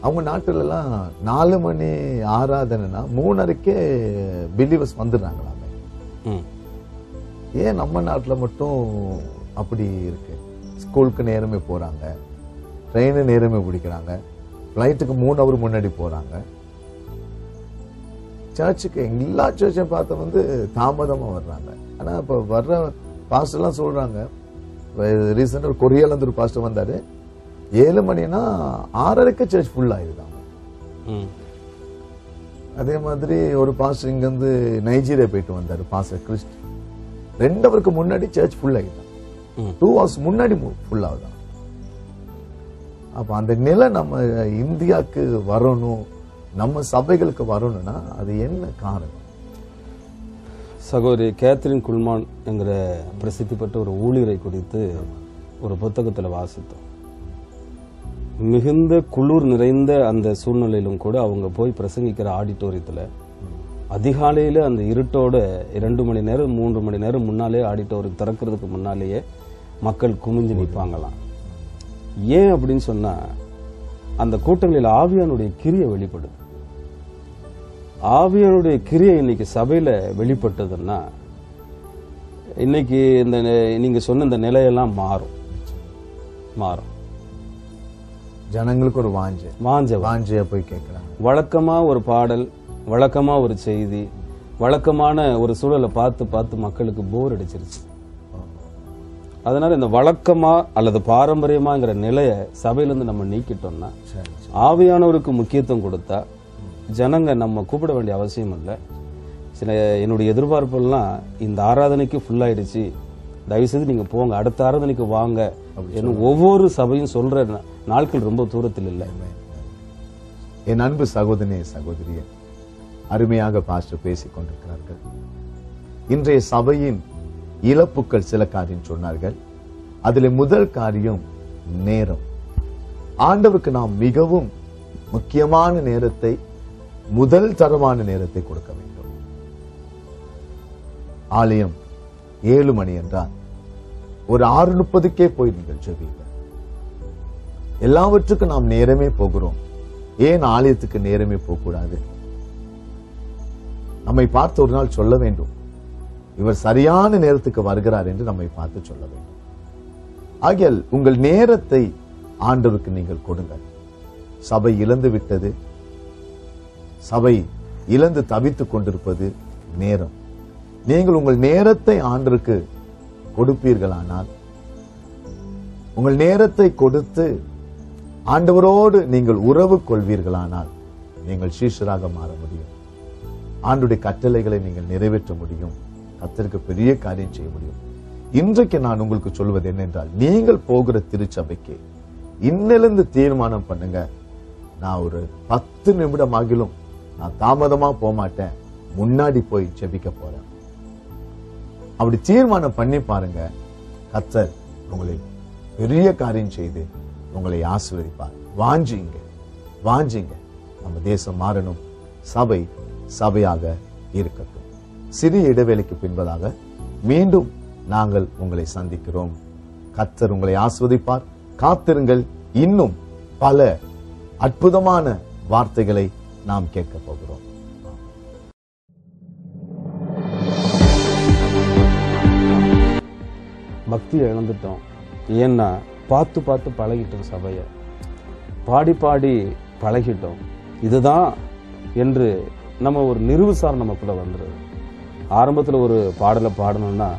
அவங்க நாட்டுல எல்லாம் 4 மணி ஆராதனைனா 3:30க்கே பிலீவர்ஸ் வந்துடுறாங்களாமே. ஏன் நம்ம நாட்டுல மட்டும் அப்படி இருக்கு? ஸ்கூலுக்கு நேரமே போறாங்க, ட்ரெயினு நேரமே பிடிக்கிறாங்க, பிளைட்டுக்கு 3 hour முன்னாடி போறாங்க. சர்ச்சுக்கு எல்லா சர்ச்சையும் பார்த்த வந்து தாமதமா வர்றாங்க. ஆனா இப்ப வர்ற பாஸ்டர் எல்லாம் சொல்றாங்க, ரீசெண்டா ஒரு கொரியால இருந்து ஒரு பாஸ்டர் வந்தாரு. 7 மணினா 6:30 சர்ச் ஃபுல் ஆயிருக்காங்க. அதே மாதிரி ஒரு பாஸ்டர் இங்க இருந்து நைஜீரியா போயிட்டு வந்தாரு, பாஸ்டர் கிறிஸ்ட். 2 ஹவருக்கு முன்னாடி சர்ச் ஃபுல் ஆகிட்டான். 2 hours முன்னாடி ஃபுல் ஆகுதான். அப்ப அந்த நிலை நம்ம இந்தியாவுக்கு வரணும், நம்ம சபைகளுக்கு வரணும்னா அது என்ன காரணம்? சகோதரி கேத்ரின் குல்மான் என்கிற பிரசித்தி பெற்ற ஒரு ஊழியரை குறித்து ஒரு புத்தகத்தில் வாசித்தோம். மிகுந்த குளிர் நிறைந்த அந்த சூழ்நிலையிலும் கூட அவங்க போய் பிரசங்கிக்கிற ஆடிட்டோரியத்தில் அதிகாலையில் அந்த இருட்டோட 2 மணி நேரம் 3 மணி நேரம் முன்னாலே ஆடிட்டோரியம் திறக்கிறதுக்கு முன்னாலேயே மக்கள் குமிஞ்சு நிற்பாங்களாம். ஏன் அப்படின்னு சொன்னா அந்த கூட்டங்களில் ஆவியானுடைய கிரியை வெளிப்படுது. ஆவியானுடைய கிரியை இன்னைக்கு சபையில வெளிப்பட்டதுன்னா இன்னைக்கு இந்த நீங்க சொன்ன இந்த நிலையெல்லாம் மாறும். ஜனங்களுக்கு ஒரு வாஞ்சையா போய் கேட்கறாங்க. வழக்கமா ஒரு பாடல், வழக்கமா ஒரு செய்தி, வழக்கமான ஒரு சூழலை பார்த்து மக்களுக்கு போர் அடிச்சிருச்சு. அதனால இந்த வழக்கமா அல்லது பாரம்பரியமாங்கிற நிலைய சபையிலிருந்து நம்ம நீக்கிட்டோம்னா ஆவியானவருக்கு முக்கியத்துவம் கொடுத்தா ஜனங்க நம்ம கூப்பிட வேண்டிய அவசியம் இல்லை. சில என்னுடைய எதிர்பார்ப்பெல்லாம் இந்த ஆராதனைக்கு ஃபுல் ஆயிடுச்சு, தயவுசெய்து நீங்க போங்க, அடுத்த ஆராதனைக்கு வாங்க என்று ஒவ்வொரு சபையும் சொல்ற நாட்கள் ரொம்ப தூரத்தில் இல்லை. என் அன்பு சகோதரனே சகோதரியே, அருமையாக பாஸ்டர் பேசிக் கொண்டிருக்கிறார்கள். இன்றைய சபையின் இழப்புக்கள் சில காரியம் சொன்னார்கள். அதில் முதல் காரியம் நேரம். ஆண்டவருக்கு நாம் மிகவும் முக்கியமான நேரத்தை, முதல் தரமான நேரத்தை கொடுக்க வேண்டும். ஆலயம் 7 மணி என்றால் ஒரு 6:30க்கே போய் நீங்கள் ஜெபிங்க. எல்லாவற்றுக்கும் நாம் நேரமே போகிறோம், ஏன் ஆலயத்துக்கு நேரமே போகக்கூடாது? நம்மை பார்த்து ஒரு நாள் சொல்ல வேண்டும், இவர் சரியான நேரத்துக்கு வருகிறார் என்று நம்மை பார்த்து சொல்ல வேண்டும். ஆகையால் உங்கள் நேரத்தை ஆண்டவருக்கு நீங்கள் கொடுங்கள். சபை இழந்து விட்டது, சபை இழந்து தவித்துக் கொண்டிருப்பது நேரம். நீங்கள் உங்கள் நேரத்தை ஆண்டவருக்கு கொடுப்பீர்களானால், உங்கள் நேரத்தை கொடுத்து ஆண்டவரோடு நீங்கள் உறவு கொள்வீர்களானால் நீங்கள் சீஷராக மாற முடியும். ஆண்டவருடைய கட்டளைகளை நீங்கள் நிறைவேற்ற முடியும். கர்த்தருக்கு பெரிய காரியம் செய்ய முடியும். இன்றைக்கு நான் உங்களுக்கு சொல்வது என்னென்றால், நீங்கள் போகிற திருச்சபைக்கு இன்னிலிருந்து தீர்மானம் பண்ணுங்க, நான் ஒரு 10 நிமிடம் ஆகிலும் நான் தாமதமா போக மாட்டேன், முன்னாடி போய் ஜெபிக்க போறேன். அப்படி தீர்மானம் பண்ணி பாருங்க, கர்த்தர் உங்களை பெரிய காரியம் செய்து உங்களை ஆசீர்வதிப்பார். வாஞ்சிங்க. நம்ம தேசம் மாறணும், சபை சபையாக இருக்கட்டும். சிறிய இடைவேளைக்கு பின்பதாக மீண்டும் நாங்கள் உங்களை சந்திக்கிறோம். கர்த்தர் உங்களை ஆசீர்வதிப்பார். காத்திருங்கள், இன்னும் பல அற்புதமான வார்த்தைகளை நாம் கேட்க போகிறோம். பக்தி இழந்துட்டோம். ஏன்னா பார்த்து பழகிட்டோம், சபையை பாடி பழகிட்டோம். இதுதான் என்று நம்ம ஒரு நிறுவுசார் நமக்குள்ள வந்துடுது. ஆரம்பத்தில் ஒரு பாடலை பாடணும்னா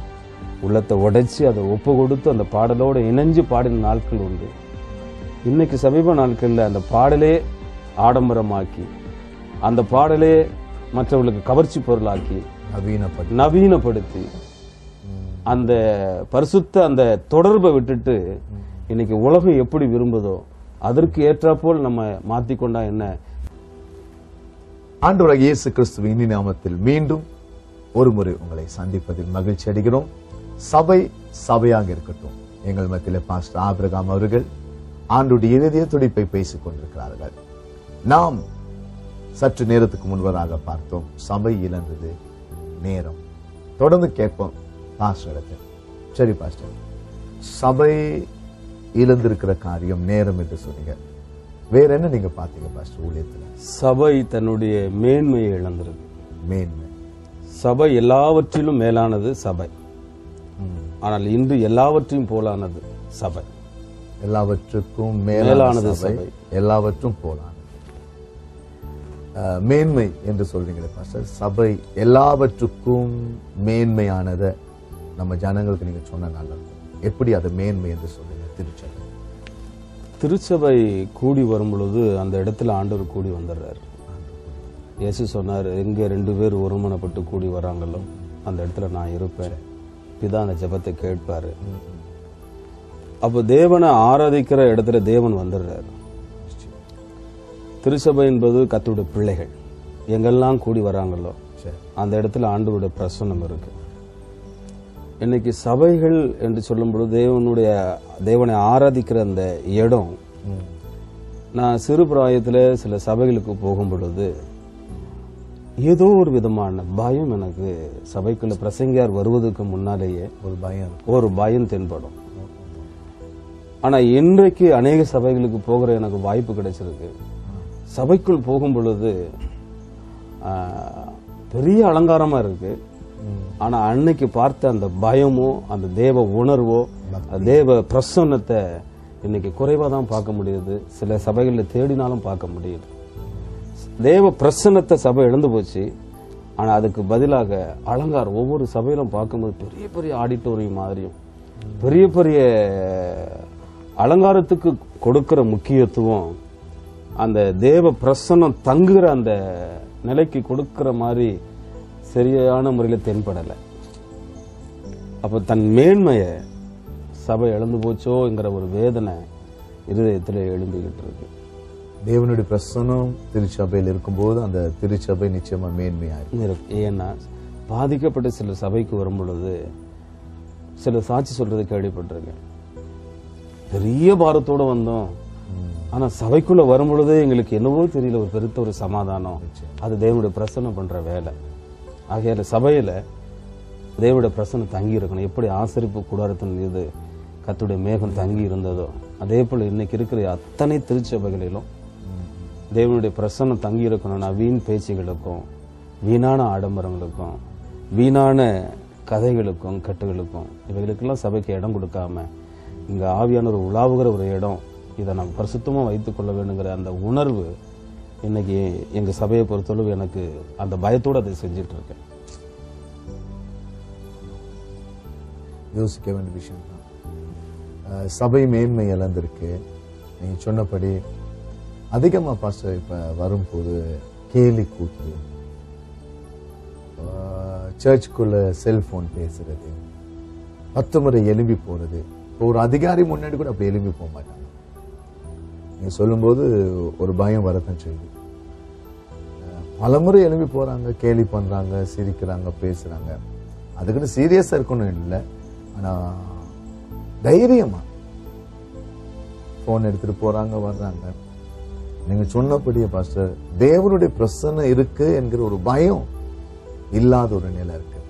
உள்ளத்தை உடைச்சி அதை ஒப்பு கொடுத்து அந்த பாடலோடு இணைஞ்சு பாடின நாட்கள் உண்டு. இன்னைக்கு சமீப நாட்களில் அந்த பாடலே ஆடம்பரமாக்கி, அந்த பாடலே மற்றவர்களுக்கு கவர்ச்சி பொருளாக்கி நவீனப்படுத்தி அந்த பரிசுத்த அந்த தொடர்பை விட்டுட்டு இன்னைக்கு உலகம் எப்படி விரும்புதோ அதற்கு ஏற்றாப்போல் நம்ம மாத்திக்கொண்டா என்ன? ஆண்டவராகிய இயேசு கிறிஸ்துவின் இனிய நாமத்தில் மீண்டும் ஒரு முறை உங்களை சந்திப்பதில் மகிழ்ச்சி அடைகிறோம். சபை சபையாக இருக்கட்டும். எங்கள் மத்தியிலே பாஸ்டர் ஆபிரகாம் அவர்கள் ஆண்டவருடைய இதய துடிப்பை பேசிக் கொண்டிருக்கிறார்கள். நாம் சற்று நேரத்துக்கு முன்பதாக பார்த்தோம், சபை இழந்தது நேரம். தொடர்ந்து கேட்போம் பாஸ்டர். சரி பாஸ்டர், சபை இழந்திருக்கிற காரியம் நேரம் என்று சொன்னீங்க, வேற என்ன நீங்க பாத்தீங்க பாஸ்டர் ஊழியத்துல? சபை தன்னுடைய மேன்மையை இழந்திருக்கு. மேன்மை, சபை எல்லாவற்றிலும் மேலானது சபை. ஆனால் இன்று எல்லாவற்றையும் போலானது சபை. எல்லாவற்றுக்கும் மேலானது சபை, எல்லாவற்றும் போலானது மேன்மை என்று சொல்றீங்களே பாஸ்டர். சபை எல்லாவற்றுக்கும் மேன்மையானத நம்ம ஜனங்களுக்கு நீங்க சொன்ன நல்லது. எப்படி அது மேன்மை என்று சொல்லுங்க? திருச்சபை திருச்சபை கூடி வரும் பொழுது அந்த இடத்துல ஆண்டவர் கூடி வந்துடுறாரு. இயேசு சொன்னார், எங்கே 2 பேர் ஒருமனப்பட்டு கூடி வராங்களோ அந்த இடத்துல நான் இருப்பேன். பிதா அந்த ஜெபத்தை கேட்பாரு. அப்போ தேவனை ஆராதிக்கிற இடத்துல தேவன் வந்துடுறாரு. திருச்சபை என்பது கர்த்தருடைய பிள்ளைகள் எங்கெல்லாம் கூடி வராங்களோ அந்த இடத்துல ஆண்டவருடைய பிரசன்னம் இருக்கு. இன்னைக்கு சபைகள் என்று சொல்லும் பொழுது தேவனை ஆராதிக்கிற அந்த இடம், நான் சிறு பிராயத்தில் சில சபைகளுக்கு போகும் பொழுது ஏதோ ஒரு விதமான பயம் எனக்கு சபைக்குள்ள பிரசங்கியார் வருவதற்கு முன்னாலேயே ஒரு பயம் தென்படும். ஆனா இன்றைக்கு அநேக சபைகளுக்கு போகிற எனக்கு வாய்ப்பு கிடைச்சிருக்கு. சபைக்குள் போகும் பொழுது பெரிய அலங்காரமா இருக்கு. ஆனா அன்னைக்கு பார்த்த அந்த பயமோ அந்த தேவ உணர்வோ தேவ பிரசன்னத்தை இன்னைக்கு குறைவா தான் பார்க்க முடியுது. சில சபைகளில் தேடினாலும் பார்க்க முடியுது. தேவ பிரசன்னத்தை சபை இழந்து போச்சு. ஆனா அதுக்கு பதிலாக அலங்காரம் ஒவ்வொரு சபையிலும் பார்க்கும்போது பெரிய பெரிய ஆடிட்டோரியம் மாதிரியும் பெரிய பெரிய அலங்காரத்துக்கு கொடுக்கிற முக்கியத்துவம் அந்த தேவ பிரசன்னம் தங்குகிற அந்த நிலைக்கு கொடுக்கிற மாதிரி சரியான முறையில் தென்படலை. அப்ப தன் மேன்மைய சபை இழந்து போச்சோங்கிற ஒரு வேதனை இருதயத்தில் எழும்பிக்கிட்டு இருக்கு. தேவனுடைய பிரசன்னம் திருச்சபையில் இருக்கும்போது அந்த திருச்சபை நிச்சயமா மேன்மையா இருக்கு. ஏன்னா பாதிக்கப்பட்ட சில சபைக்கு வரும் பொழுது சில சாட்சி சொல்றது கேள்விப்பட்டிருக்கேன். பெரிய பாரத்தோட வந்தோம், ஆனா சபைக்குள்ள வரும் பொழுதே எங்களுக்கு என்னவோ தெரியல ஒரு பெருத்த ஒரு சமாதானம். அது தேவனுடைய பிரசன்னம் பண்ற வேலை. ஆகையால சபையில தேவனுடைய பிரசன்னம் தங்கி இருக்கணும். எப்படி ஆசரிப்பு கூடாரத்தின் மீது கர்த்தருடைய மேகம் தங்கி இருந்ததோ அதே போல இன்னைக்கு இருக்கிற அத்தனை திருச்சபைகளிலும் தேவனுடைய பிரசன்னம் தங்கி இருக்கணும்னா வீண் பேச்சுகளுக்கும் வீணான ஆடம்பரங்களுக்கும் வீணான கதைகளுக்கும் கட்டுகளுக்கும் இவைகளுக்கெல்லாம் சபைக்கு இடம் கொடுக்காம இங்க ஆவியான ஒரு உலாவுகிற ஒரு இடம், இதை நம்ம பரிசுத்தமா வைத்துக் கொள்ள வேண்டுங்கிற அந்த உணர்வு இன்னைக்கு எங்க சபையை பொறுத்தளவு எனக்கு அந்த பயத்தோடு அதை செஞ்சிட்டு இருக்கேன். யோசிக்க வேண்டிய விஷயம் தான். சபை மேன்மை இழந்திருக்கு. நீங்க சொன்னபடி அதிகமா பாஸ்டர் இப்ப வரும்போது கேலி கூத்து, சர்ச்சுக்குள்ள செல்போன் பேசுறது, 10 முறை எழும்பி போறது. ஒரு அதிகாரி முன்னாடி கூட அப்படி எழும்பி போக மாட்டாங்க. நீங்க சொல்லும்போது ஒரு பயம் வரத்தான் செய்யுது. பலமுறை எழும்பி போறாங்க, கேலி பண்றாங்க, சிரிக்கிறாங்க, பேசுறாங்க. அதுக்குன்னு சீரியஸா இருக்கணும் இல்லை, ஆனா தைரியமா போன் எடுத்துட்டு போறாங்க, வர்றாங்க. நீங்க சொன்னபடியே பாஸ்டர் தேவனுடைய பிரசன்னம் இருக்கு என்கிற ஒரு பயம் இல்லாத ஒரு நிலை இருக்கு.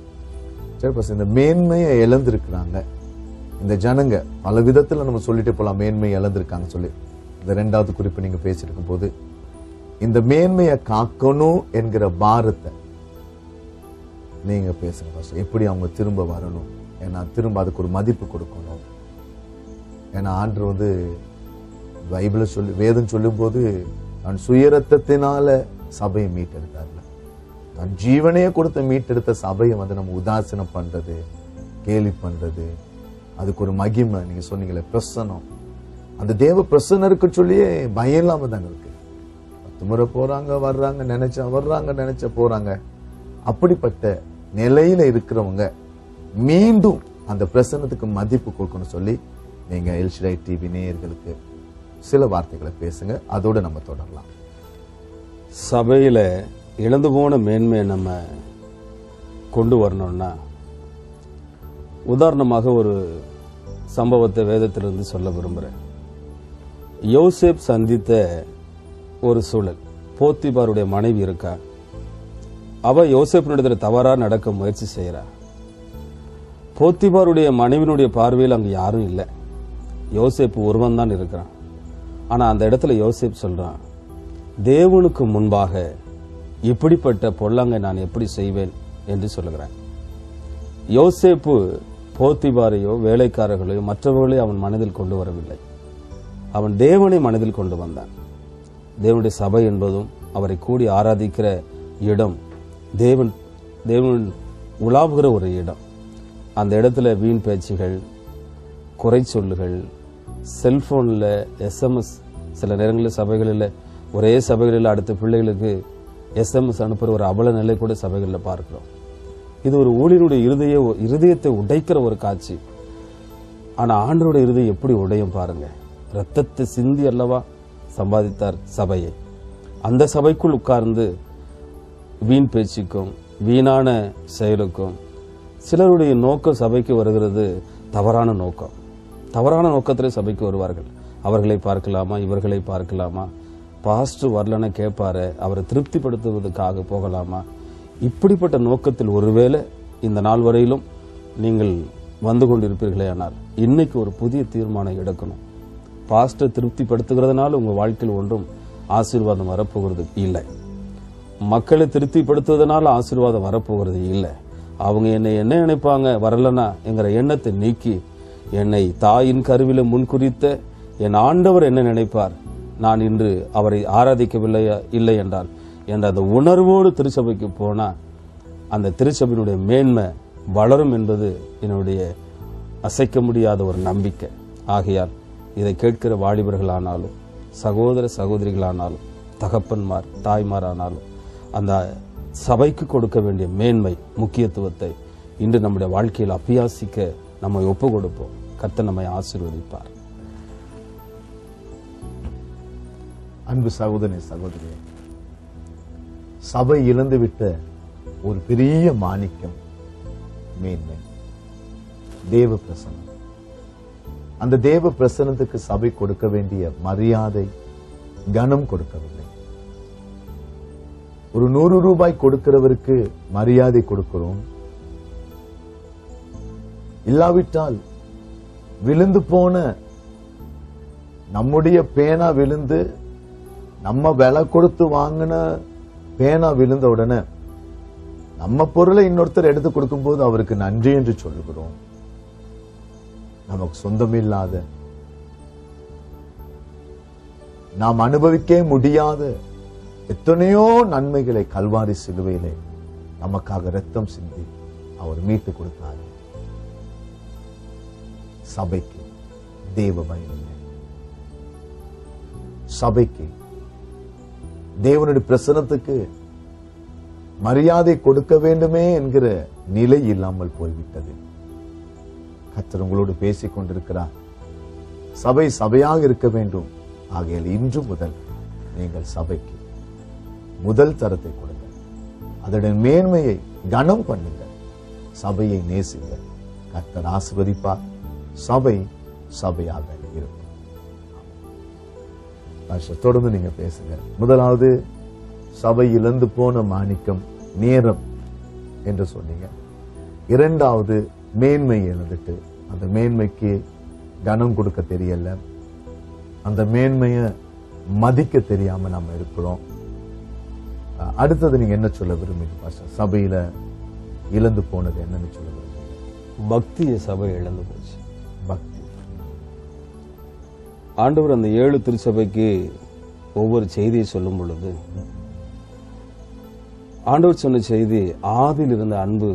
சரி பாஸ்டர், இந்த மேன்மையை இழந்திருக்கிறாங்க இந்த ஜனங்க. பல விதத்துல நம்ம சொல்லிட்டு போலாம் மேன்மையை இழந்திருக்காங்க சொல்லி. இந்த 2வது குறிப்பு நீங்க பேசிருக்கும் போது இந்த மேன்மையை காக்கணும் என்கிற பாரத்தை நீங்க பேசுங்க பாஸ்டர். எப்படி அவங்க திரும்ப வரணும், ஏன்னா திரும்ப அதுக்கு ஒரு மதிப்பு கொடுக்கணும். ஏன்னா ஆண்டவர் பைபிள சொல்லி வேதம் சொல்லும் போது நான் சுயரத்தத்தினால சபையை மீட்டெடுத்தார்ல, நான் ஜீவனையே கொடுத்த மீட்டெடுத்த சபையை நம்ம உதாசீனம் பண்றது, கேலி பண்றது, அதுக்கு ஒரு மகிமை நீங்க சொன்னீங்களே பிரசன்னம், அந்த தேவ பிரசன்னம் இருக்க சொல்லியே பயம் இல்லாம தாங்க இருக்கு. 10 முறை போறாங்க, வர்றாங்க, நினைச்சா வர்றாங்க, நினைச்சா போறாங்க. அப்படிப்பட்ட நிலையில இருக்கிறவங்க மீண்டும் அந்த பிரசன்னத்துக்கு மதிப்பு கொடுக்கணும் சொல்லி நீங்க எல்ஷிடை டிவி நேயர்களுக்கு சில வார்த்தைகளை பேசுங்க. அதோட நம்ம தொடரலாம். சபையில இழந்து போன மேன்மையை நம்ம கொண்டு வரணும்னா, உதாரணமாக ஒரு சம்பவத்தை வேதத்திலிருந்து சொல்ல விரும்புகிறேன். யோசேப் சந்தித்த ஒரு சூழல். போத்திபாருடைய மனைவி இருக்கா, அவ யோசேப்பினிடத்தில் தவறா நடக்க முயற்சி செய்யறா. போத்திபாருடைய மனைவினுடைய பார்வையில் அங்க யாரும் இல்லை, யோசேப்பு ஒருவன் தான் இருக்கிறான். ஆனா அந்த இடத்துல யோசேப் சொல்றான், தேவனுக்கு முன்பாக இப்படிப்பட்ட பொல்லாங்கை நான் எப்படி செய்வேன் என்று சொல்லுகிறேன். யோசேப்பு போத்திபாரையோ வேலைக்காரர்களையோ மற்றவர்களையோ அவன் மனதில் கொண்டு வரவில்லை, அவன் தேவனை மனதில் கொண்டு வந்தான். தேவனுடைய சபை என்பதும் அவரை கூடி ஆராதிக்கிற இடம், தேவன் உலாவுகிற ஒரு இடம். அந்த இடத்துல வீண் பேச்சுகள், குறை சொல்லுகள், செல்போன்ல SMS, சில நேரங்களில் சபைகளில் ஒரே சபைகளில் அடுத்த பிள்ளைகளுக்கு SMS அனுப்புற ஒரு அவல நிலை கூட சபைகளில் பார்க்கிறோம். இது ஒரு ஊழியனுடைய இருதயத்தை உடைக்கிற ஒரு காட்சி. ஆனா ஆண்டவருடைய இருதயம் எப்படி உடையும் பாருங்க. ரத்தத்தை சிந்தி அல்லவா சம்பாதித்தார் சபையை. அந்த சபைக்குள் உட்கார்ந்து வீண் பேச்சுக்கும் வீணான செயலுக்கும், சிலருடைய நோக்கம் சபைக்கு வருகிறது தவறான நோக்கம். தவறான நோக்கத்திலே சபைக்கு வருவார்கள். அவர்களை பார்க்கலாமா, இவர்களை பார்க்கலாமா, பாஸ்டர் வரலன்னு கேட்பாரு, அவரை திருப்திப்படுத்துவதற்காக போகலாமா, இப்படிப்பட்ட நோக்கத்தில் ஒருவேளை இந்த நாள் வரையிலும் நீங்கள் வந்து கொண்டிருப்பீர்களே ஆனால் இன்னைக்கு ஒரு புதிய தீர்மானம் எடுக்கணும். பாஸ்டர் திருப்திப்படுத்துகிறதுனால உங்க வாழ்க்கையில் ஒன்றும் ஆசீர்வாதம் வரப்போகிறது இல்லை. மக்களை திருப்திப்படுத்துவதனால ஆசீர்வாதம் வரப்போகிறது இல்லை. அவங்க என்னை என்ன நினைப்பாங்க வரலனா என்கிற எண்ணத்தை நீக்கி, என்னை தாயின் கருவில முன்குறித்த என் ஆண்டவர் என்ன நினைப்பார், நான் இன்று அவரை ஆராதிக்கவில்லை என்றால் என்ற அந்த உணர்வோடு திருச்சபைக்கு போனா அந்த திருச்சபையினுடைய மேன்மை வளரும் என்பது என்னுடைய அசைக்க முடியாத ஒரு நம்பிக்கை. ஆகையால் இதை கேட்கிற வாலிபர்களானாலும் சகோதர சகோதரிகளானாலும் தகப்பன்மார் தாய்மாரானாலும் அந்த சபைக்கு கொடுக்க வேண்டிய மேன்மை முக்கியத்துவத்தை இன்று நம்முடைய வாழ்க்கையில் அபியாசிக்க நம்மை ஒப்பு கொடுப்போம். கர்த்தர் நம்மை ஆசீர்வதிப்பார். அன்பு சகோதரனே சகோதரியே, சபை இழந்துவிட்ட ஒரு பெரிய மாணிக்கம் மேன்மை, தேவ பிரசனம். அந்த தேவ பிரசனத்துக்கு சபை கொடுக்க வேண்டிய மரியாதை கனம் கொடுக்கவில்லை. ஒரு 100 ரூபாய் கொடுக்கிறவருக்கு மரியாதை கொடுக்கிறோம். இல்லாவிட்டால் விழுந்து போன நம்முடைய பேனா விழுந்து, நம்ம விலை கொடுத்து வாங்கின பேனா விழுந்த உடனே நம்ம பொருளை இன்னொருத்தர் எடுத்து கொடுக்கும் போது அவருக்கு நன்றி என்று சொல்லுகிறோம். நமக்கு சொந்தமில்லாத, நாம் அனுபவிக்க முடியாத எத்தனையோ நன்மைகளை கல்வாரி சிலுவையிலே நமக்காக இரத்தம் சிந்தி அவர் மீட்டு கொடுத்தார். சபைக்கு தேவ பயம் இல்லை. சபைக்கு தேவனுடைய பிரசனத்துக்கு மரியாதை கொடுக்க வேண்டுமே என்கிற நிலை இல்லாமல் போய்விட்டது. கர்த்தர் உங்களோடு பேசிக் கொண்டிருக்கிறார். சபை சபையாக இருக்க வேண்டும். ஆகையால் இன்று முதல் நீங்கள் சபைக்கு முதல் தரத்தை கொடுங்க. அதனுடைய மேன்மையை கனம் பண்ணுங்க. சபையை நேசிங்க. கர்த்தர் ஆசீர்வதிப்பார். சபை சபையாக இருக்கும். தொடர்ந்து நீங்க பேசுங்க. முதலாவது, சபை இழந்து போன மாணிக்கம் நேரம் என்று சொன்னீங்க. இரண்டாவது, மேன்மை இழந்துட்டு அந்த மேன்மைக்கு கனம் கொடுக்க தெரியல, அந்த மேன்மையை மதிக்க தெரியாம நம்ம இருக்கிறோம். அடுத்தது நீங்க என்ன சொல்ல விரும்புறீங்க? சபையில இழந்து போனது என்னன்னு சொல்ல விரும்புறீங்க? பக்தியை சபை இழந்து போச்சு. பக்தி. ஆண்டவர் அந்த 7 திருச்சபைக்கு ஒவ்வொரு செய்தியை சொல்லும் பொழுது ஆண்டவர் சொன்ன செய்தி, ஆதியில் இருந்த அன்பு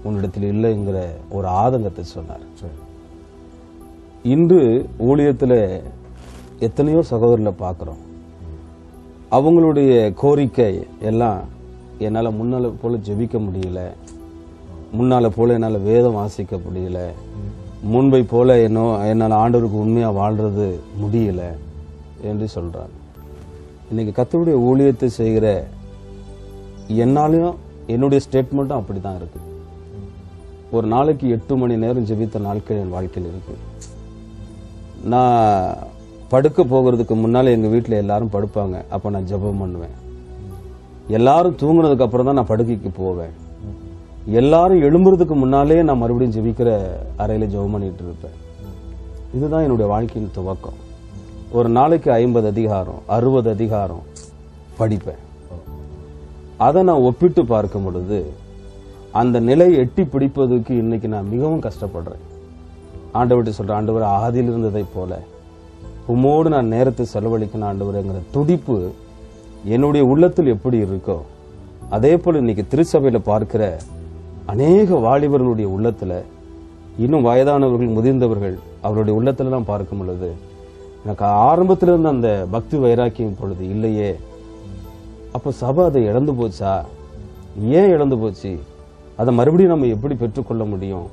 உன்னிடத்தில் இல்லைங்கிற ஒரு ஆதங்கத்தை சொன்னார். இன்று ஊழியத்தில் எத்தனையோ சகோதரர்களை பார்க்கிறோம். அவங்களுடைய கோரிக்கை எல்லாம், என்னால முன்னால போல ஜெபிக்க முடியல, முன்னால போல என்னால வேதம் வாசிக்க முடியல, முன்பை போல என்னால் ஆண்டவருக்கு உண்மையா வாழ்றது முடியல என்று சொல்றாங்க. இன்னைக்கு கர்த்தருடைய ஊழியத்தை செய்கிற என்னாலையும் என்னுடைய ஸ்டேட்மெண்ட்டும் அப்படிதான் இருக்கு. ஒரு நாளைக்கு 8 மணி நேரம் ஜெபித்த நாட்கள் என் வாழ்க்கையில் இருக்கு. நான் படுக்க போகிறதுக்கு முன்னால எங்க வீட்டுல எல்லாரும் படுப்பாங்க. அப்ப நான் ஜெபம் பண்ணுவேன். எல்லாரும் தூங்குனதுக்கு அப்புறம் தான் நான் படுக்கைக்கு போவேன். எல்லாரும் எழும்புறதுக்கு முன்னாலே நான் மறுபடியும் ஜெபிக்கிற அறையில ஜெபம் பண்ணிட்டு இருப்பேன். இதுதான் என்னுடைய வாழ்க்கையின் துவக்கம். ஒரு நாளைக்கு 50 அதிகாரம் 60 அதிகாரம் படிப்பேன். அதை நான் ஒப்பிட்டு பார்க்கும் பொழுது அந்த நிலையை எட்டி பிடிப்பதற்கு இன்னைக்கு நான் மிகவும் கஷ்டப்படுறேன். ஆண்டவர்கிட்ட சொல்றேன், ஆண்டவர் ஆதியில் இருந்ததை போல உம்மோடு நான் நேரத்தை செலவழிக்கணும் ஆண்டவர்ங்கிற துடிப்பு என்னுடைய உள்ளத்தில் எப்படி இருக்கோ அதே போல இன்னைக்கு திருச்சபையில பார்க்கிற அநேக வாலிபர்களுடைய உள்ளத்துல இன்னும் வயதானவர்கள், முதிர்ந்தவர்கள் அவருடைய உள்ளத்துல நான் பார்க்கும் பொழுது எனக்கு ஆரம்பத்திலிருந்து அந்த பக்தி வைராக்கியம் பொழுது இல்லையே. அப்ப சபை அதை இழந்து போச்சா? ஏன் இழந்து போச்சு? அதை மறுபடியும் நம்ம எப்படி பெற்றுக்கொள்ள முடியும்?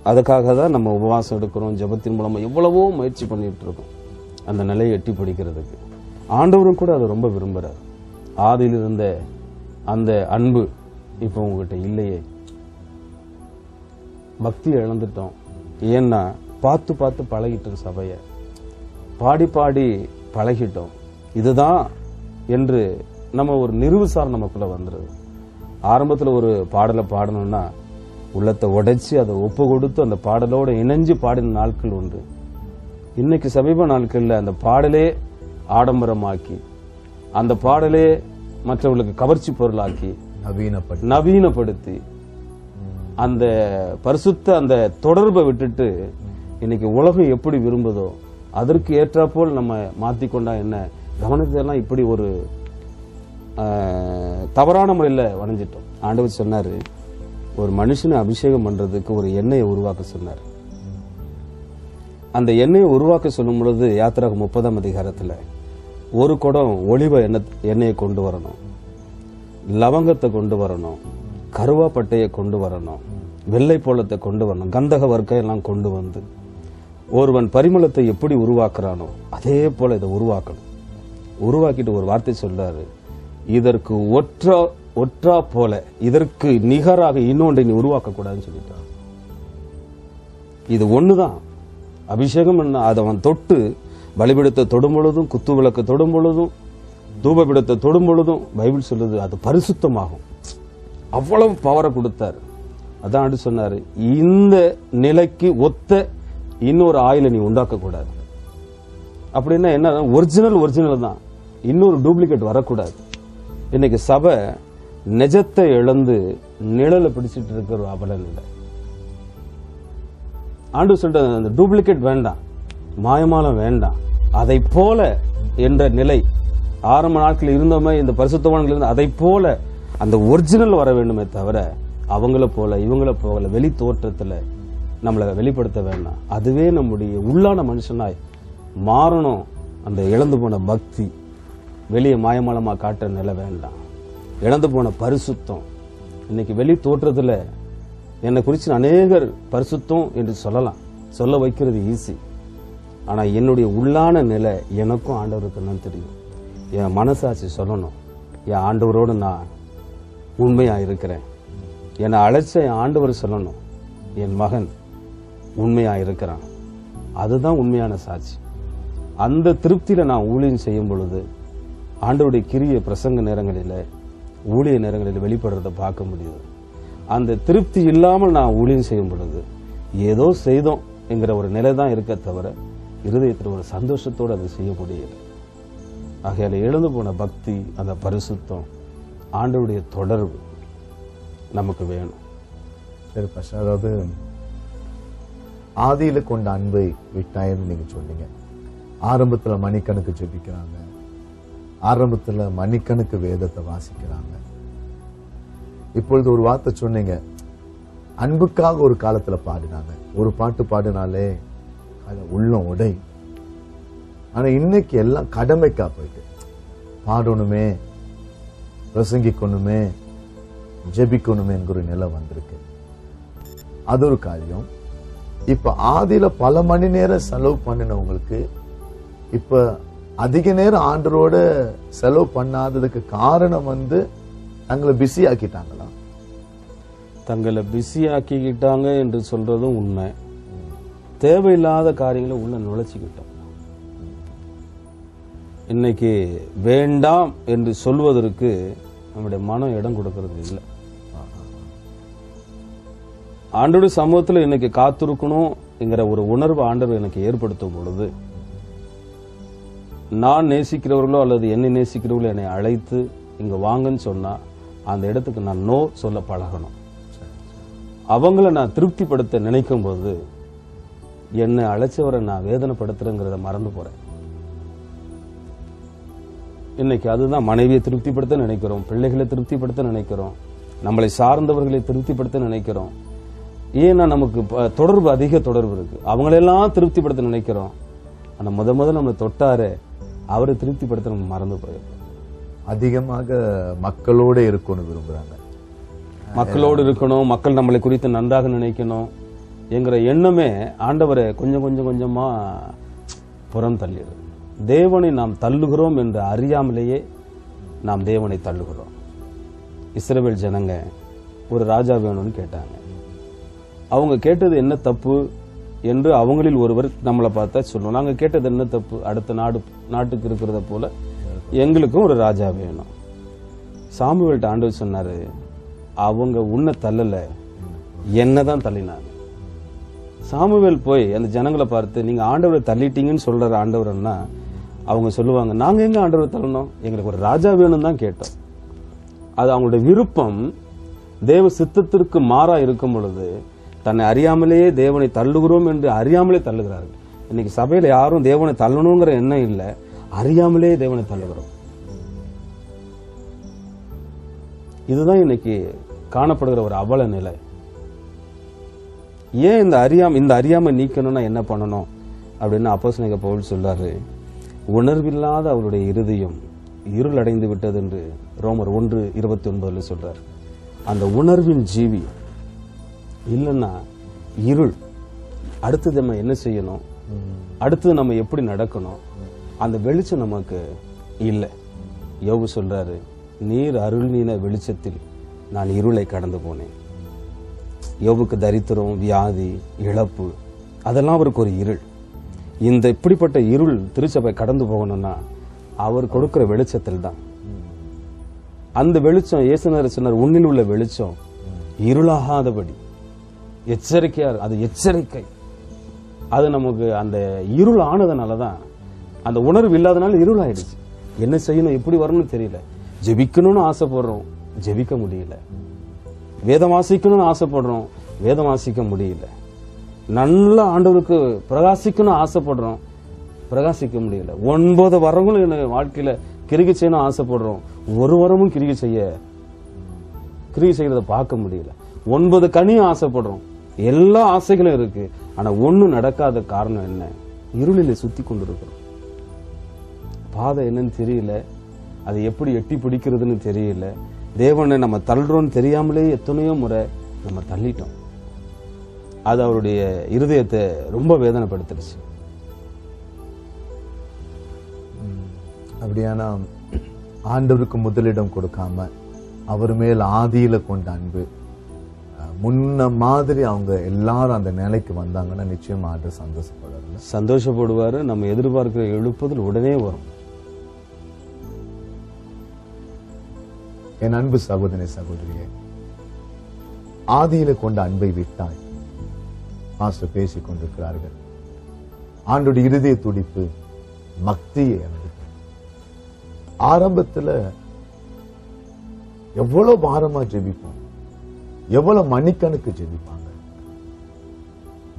அதுக்காக தான் நம்ம உபவாசம் எடுக்கிறோம், ஜெபத்தின் மூலமா எவ்வளவோ முயற்சி பண்ணிட்டு இருக்கோம் அந்த நிலையை எட்டி பிடிக்கிறதுக்கு. ஆண்டவரும் கூட அதை ரொம்ப விரும்புறார். ஆதியில் இருந்த அந்த அன்பு இப்ப உங்ககிட்ட இல்லையே, பக்தியை இழந்துட்டோம். ஏன்னா பார்த்து பார்த்து பழகிட்டோம், சபைய பாடி பாடி பழகிட்டோம். இதுதான் என்று நம்ம ஒரு நிறுவுசார் நமக்குள்ள வந்துருது. ஆரம்பத்தில் ஒரு பாடலை பாடணும்னா உள்ளத்தை உடைச்சி அதை ஒப்பு கொடுத்து அந்த பாடலோட இணைஞ்சு பாடின நாட்கள் உண்டு. இன்னைக்கு சமீப நாட்கள்ல அந்த பாடலே ஆடம்பரமாக்கி, அந்த பாடலே மற்றவர்களுக்கு கவர்ச்சி பொருளாக்கி நவீனப்படுத்தி அந்த பரிசுத்த அந்த தொடர்பை விட்டுட்டு இன்னைக்கு உலகம் எப்படி விரும்புதோ அதற்கு ஏற்றாப்போல் நம்ம மாத்திக்கொண்டா என்ன, கவனத்தெல்லாம் இப்படி ஒரு தவறான முறையில் வணைஞ்சிட்டோம். ஆண்டவர் சொன்னாரு, ஒரு மனுஷனை அபிஷேகம் பண்றதுக்கு ஒரு எண்ணெயை உருவாக்க சொன்னார். அந்த எண்ணெயை உருவாக்க சொல்லும் பொழுது யாத்திராகம் 30ஆம் அதிகாரத்துல ஒரு குடம் ஒலிவ எண்ணெயை கொண்டு வரணும், லவங்கத்தை கொண்டு வரணும், கருவாப்பட்டையை கொண்டு வரணும், வெள்ளை போலத்தை கொண்டு வரணும், கந்தக வர்க்கம் எல்லாம் கொண்டு வந்து ஒருவன் பரிமளத்தை எப்படி உருவாக்குறானோ அதே போல இதை உருவாக்கணும். உருவாக்கிட்டு ஒரு வார்த்தை சொல்றாரு, இதற்கு ஒற்றா போல இதற்கு நிகராக இன்னொன்றை நீ உருவாக்க கூடாதுன்னு சொல்லிட்டான். இது ஒண்ணுதான் அபிஷேகம். அதை அவன் தொட்டு பலிபீடத்தை தொடும் பொழுதும், குத்து விளக்கு தொடும் பொழுதும், தூபபீடத்தை தொடும் பொழுதும் பைபிள் சொல்லுது அது பரிசுத்தமாகும். அவ்வளவு பவரை கொடுத்தாரு. அதான் ஆண்டு சொன்னாரு, இந்த நிலைக்கு ஒத்த இன்னொரு ஆயிலை நீ உண்டாக்க கூடாது. அப்படின்னா என்ன, ஒரிஜினல் தான், இன்னொரு டூப்ளிகேட் வரக்கூடாது. இன்னைக்கு சபை நிஜத்தை இழந்து நிழலை பிடிச்சிட்டு இருக்கிற அவலன் இல்லை. ஆண்டு சொல்ற அந்த டூப்ளிகேட் வேண்டாம், மாயமாலம் வேண்டாம், அதை போல என்ற நிலை ஆரம்ப நாட்கள் இருந்தோமே இந்த பரிசுத்தவான்கள் இருந்து அதை போல அந்த ஒரிஜினல் வர வேண்டுமே தவிர அவங்கள போல இவங்கள போல வெளி தோற்றத்துல நம்மளை வெளிப்படுத்த வேண்டாம். அதுவே நம்முடைய உள்ளான மனுஷனாய் மாறணும். அந்த இழந்து போன பக்தி வெளியே மாயமாலமா காட்டுற நிலை வேண்டாம். இழந்து போன பரிசுத்தம் இன்னைக்கு வெளி தோற்றத்துல என்னை குறித்து அநேகர் பரிசுத்தம் என்று சொல்லலாம், சொல்ல வைக்கிறது ஈஸி. ஆனா என்னுடைய உள்ளான நிலை எனக்கும் ஆண்டவருக்கு என்னன்னு தெரியும். என் மனசாட்சி சொல்லணும், என் ஆண்டவரோடு நான் உண்மையா இருக்கிறேன். என்னை அழைச்ச என் ஆண்டவர் சொல்லணும், என் மகன் உண்மையா இருக்கிறான். அதுதான் உண்மையான சாட்சி. அந்த திருப்தியில நான் ஊழியம் செய்யும் பொழுது ஆண்டவருடைய கிரிய பிரசங்க நேரங்களில ஊழிய நேரங்களில் வெளிப்படுறத பார்க்க முடியுது. அந்த திருப்தி இல்லாமல் நான் ஊழியம் செய்யும் பொழுது ஏதோ செய்தோம் என்கிற ஒரு நிலை தான் இருக்க தவிர இருதயத்தில் ஒரு சந்தோஷத்தோடு அதை செய்ய முடியல. ஆகையால எழுந்து போன பக்தி, அந்த பரிசுத்தம், ஆண்டவருடைய தொடர்பு நமக்கு வேணும். சரி பாஷா, அதாவது ஆதியில கொண்ட அன்பை விட்டாயின்னு நீங்க சொன்னீங்க. ஆரம்பத்துல மணிக்கணக்கு ஜெபிக்கிறாங்க, ஆரம்பத்துல மணிக்கணக்கு வேதத்தை வாசிக்கிறாங்க. இப்பொழுது ஒரு வார்த்தை சொன்னீங்க, அன்புக்காக ஒரு காலத்துல பாடினாங்க. ஒரு பாட்டு பாடினாலே அது உள்ளம் உடை. ஆனா இன்னைக்கு எல்லாம் கடமைக்கா போயிட்டு பாடணுமே, பிரசங்கிக்கணுமே, ஜெபிக்கணுமே என்கிற நிலை வந்திருக்கு. அது ஒரு காரியம். இப்ப ஆதியில பல மணி நேரம் செலவு பண்ணினவங்களுக்கு இப்ப அதிக நேரம் ஆண்டரோட செலவு பண்ணாததுக்கு காரணம் தங்களை பிஸி ஆக்கிட்டாங்களா? தங்களை பிஸி ஆக்கிக்கிட்டாங்க என்று சொல்றதும் உண்மை. தேவையில்லாத காரியங்களை உள்ள நுழைச்சிக்கிட்டோம். இன்னைக்கு வேண்டாம் என்று சொல்வதற்கு நம்முடைய மனம் இடம் கொடுக்கறது இல்லை. ஆண்டோடைய சமூகத்தில் இன்னைக்கு காத்திருக்கணும் என்கிற ஒரு உணர்வு ஆண்டவர் எனக்கு ஏற்படுத்தும் பொழுது, நான் நேசிக்கிறவர்களோ அல்லது என்னை நேசிக்கிறவர்களோ என்னை அழைத்து இங்க வாங்கன்னு சொன்னா அந்த இடத்துக்கு நான் நோ சொல்ல பழகணும். அவங்கள நான் திருப்திப்படுத்த நினைக்கும் போது என்னை அழைச்சவரை நான் வேதனைப்படுத்துறேங்கிறத மறந்து போறேன். இன்னைக்கு அதுதான் மனைவியை திருப்திப்படுத்த நினைக்கிறோம், பிள்ளைகளை திருப்திப்படுத்த நினைக்கிறோம், நம்மளை சார்ந்தவர்களை திருப்திப்படுத்த நினைக்கிறோம். ஏன்னா நமக்கு தொடர்பு, அதிக தொடர்பு இருக்கு. அவங்களெல்லாம் திருப்திப்படுத்த நினைக்கிறோம். ஆனா முதல்ல நம்மளை தொட்டாரு, அவரை திருப்திப்படுத்த நம்ம மறந்து போயிருக்கோம். அதிகமாக மக்களோட இருக்கணும்னு விரும்புறாங்க. மக்களோடு இருக்கணும், மக்கள் நம்மளை குறித்து நன்றாக நினைக்கணும் என்கிற எண்ணமே ஆண்டவரை கொஞ்சம் கொஞ்சமா புறம் தள்ளிடுது. தேவனை நாம் தள்ளுகிறோம் என்று அறியாமலேயே நாம் தேவனை தள்ளுகிறோம். இஸ்ரவேல் ஜனங்க ஒரு ராஜா வேணும்னு கேட்டாங்க. அவங்க கேட்டது என்ன தப்பு என்று அவங்களில் ஒருவர் நம்மளை பார்த்தா சொல்லுவோம். நாங்க கேட்டது என்ன தப்பு? அடுத்த நாட்டுக்கு இருக்கிறத போல எங்களுக்கும் ஒரு ராஜா வேணும். சாமுவேல்ட்ட ஆண்டவர் சொன்னாரு, அவங்க உன்னை தள்ளல, என்னதான் தள்ளினாங்க. சாமுவேல் போய் அந்த ஜனங்களை பார்த்து, நீங்க ஆண்டவரை தள்ளிட்டீங்கன்னு சொல்ற ஆண்டவர்னா அவங்க சொல்லுவாங்க, நாங்க எங்க ஆண்டவரை தள்ளணும், எங்களுக்கு ஒரு ராஜா வேணும் தான் கேட்டோம். அது அவங்களுடைய விருப்பம் தேவ சித்தத்திற்கு மாறா இருக்கும் பொழுது தன்னை அறியாமலேயே தேவனை தள்ளுகிறோம் என்று அறியாமலே தள்ளுகிறார்கள். இன்னைக்கு சபையில யாரும் தேவனை தள்ளணுங்கிற எண்ணம் இல்லை, அறியாமலே தேவனை தள்ளுகிறோம். இதுதான் இன்னைக்கு காணப்படுகிற ஒரு அவல நிலை. ஏன் இந்த அறியாம நீக்கணும்னா என்ன பண்ணணும் அப்படின்னு அப்போஸ்தலனாகிய பவுல் சொல்றாரு. உணர்வில்லாத அவருடைய இருதயம் இருள் அடைந்து விட்டது என்று ரோமர் 1:29 சொல்றாரு. அந்த உணர்வின் ஜீவி இல்லைன்னா இருள். அடுத்தது நம்ம என்ன செய்யணும், அடுத்தது நம்ம எப்படி நடக்கணும், அந்த வெளிச்சம் நமக்கு இல்லை. யோபு சொல்றாரு, நீர் அருள்நீன வெளிச்சத்தில் நான் இருளை கடந்து போனேன். யோபுக்கு தரித்திரம், வியாதி, இழப்பு அதெல்லாம் அவருக்கு ஒரு இருள். இந்த இப்படிப்பட்ட இருள் திருச்சபை கடந்து போகணும்னா அவர் கொடுக்கிற வெளிச்சத்தில் தான். அந்த வெளிச்சம் இயேசுநாதர் சொன்னார், உன்னில் உள்ள வெளிச்சம் இருளாகாதபடி எச்சரிக்கையா. அது எச்சரிக்கை. அது நமக்கு அந்த இருள் ஆனதுனாலதான், அந்த உணர்வு இல்லாதனால இருள் ஆயிடுச்சு. என்ன செய்யணும், எப்படி வரணும்னு தெரியல. ஜெபிக்கணும்னு ஆசைப்படுறோம், ஜெபிக்க முடியல. வேதம் வாசிக்கணும்னு ஆசைப்படுறோம், வேதம் வாசிக்க முடியல. நல்ல ஆண்டவருக்கு பிரகாசிக்கணும் ஆசைப்படுறோம், பிரகாசிக்க முடியல. 9 வரங்களும் என்ன வாழ்க்கையில கிரிகை செய்யணும் ஆசைப்படுறோம், ஒரு வரமும் கிரிகை செய்யறத பார்க்க முடியல. 9 கனியும் ஆசைப்படுறோம், எல்லா ஆசைகளும் இருக்கு. ஆனா ஒண்ணும் நடக்காத காரணம் என்ன? இருளில சுத்தி கொண்டிருக்கிறோம். பாதை என்னன்னு தெரியல, அதை எப்படி எட்டி பிடிக்கிறதுன்னு தெரியல. தேவனை நம்ம தள்ளுறோம்னு தெரியாமலே எத்தனையோ முறை நம்ம தள்ளிட்டோம். அது அவருடைய இருதயத்தை ரொம்ப வேதனைப்படுத்திடுச்சு. அப்படியானா ஆண்டவருக்கு முதலிடம் கொடுக்காம அவர் மேல் ஆதியில கொண்ட அன்பு, முன்ன மாதிரி அவங்க எல்லாரும் அந்த நிலைக்கு வந்தாங்கன்னா நிச்சயமா ஆண்டவர் சந்தோஷப்படுவாரு. நம்ம எதிர்பார்க்கிற எழுப்புதல் உடனே வரும். என் அன்பு சகோதரி சகோதரியே, ஆதியில கொண்ட அன்பை விட்டாய். மாஸ்டர் பேசிக் கொண்டிருக்கிறார்கள். ஆண்டோட இருதய துடிப்பு மக்தியை ஆரம்பத்துல எவ்வளவு பாரமா ஜெபிப்போம், எவ்வளவு மணிக்கணக்கு ஜெபிப்பாங்க.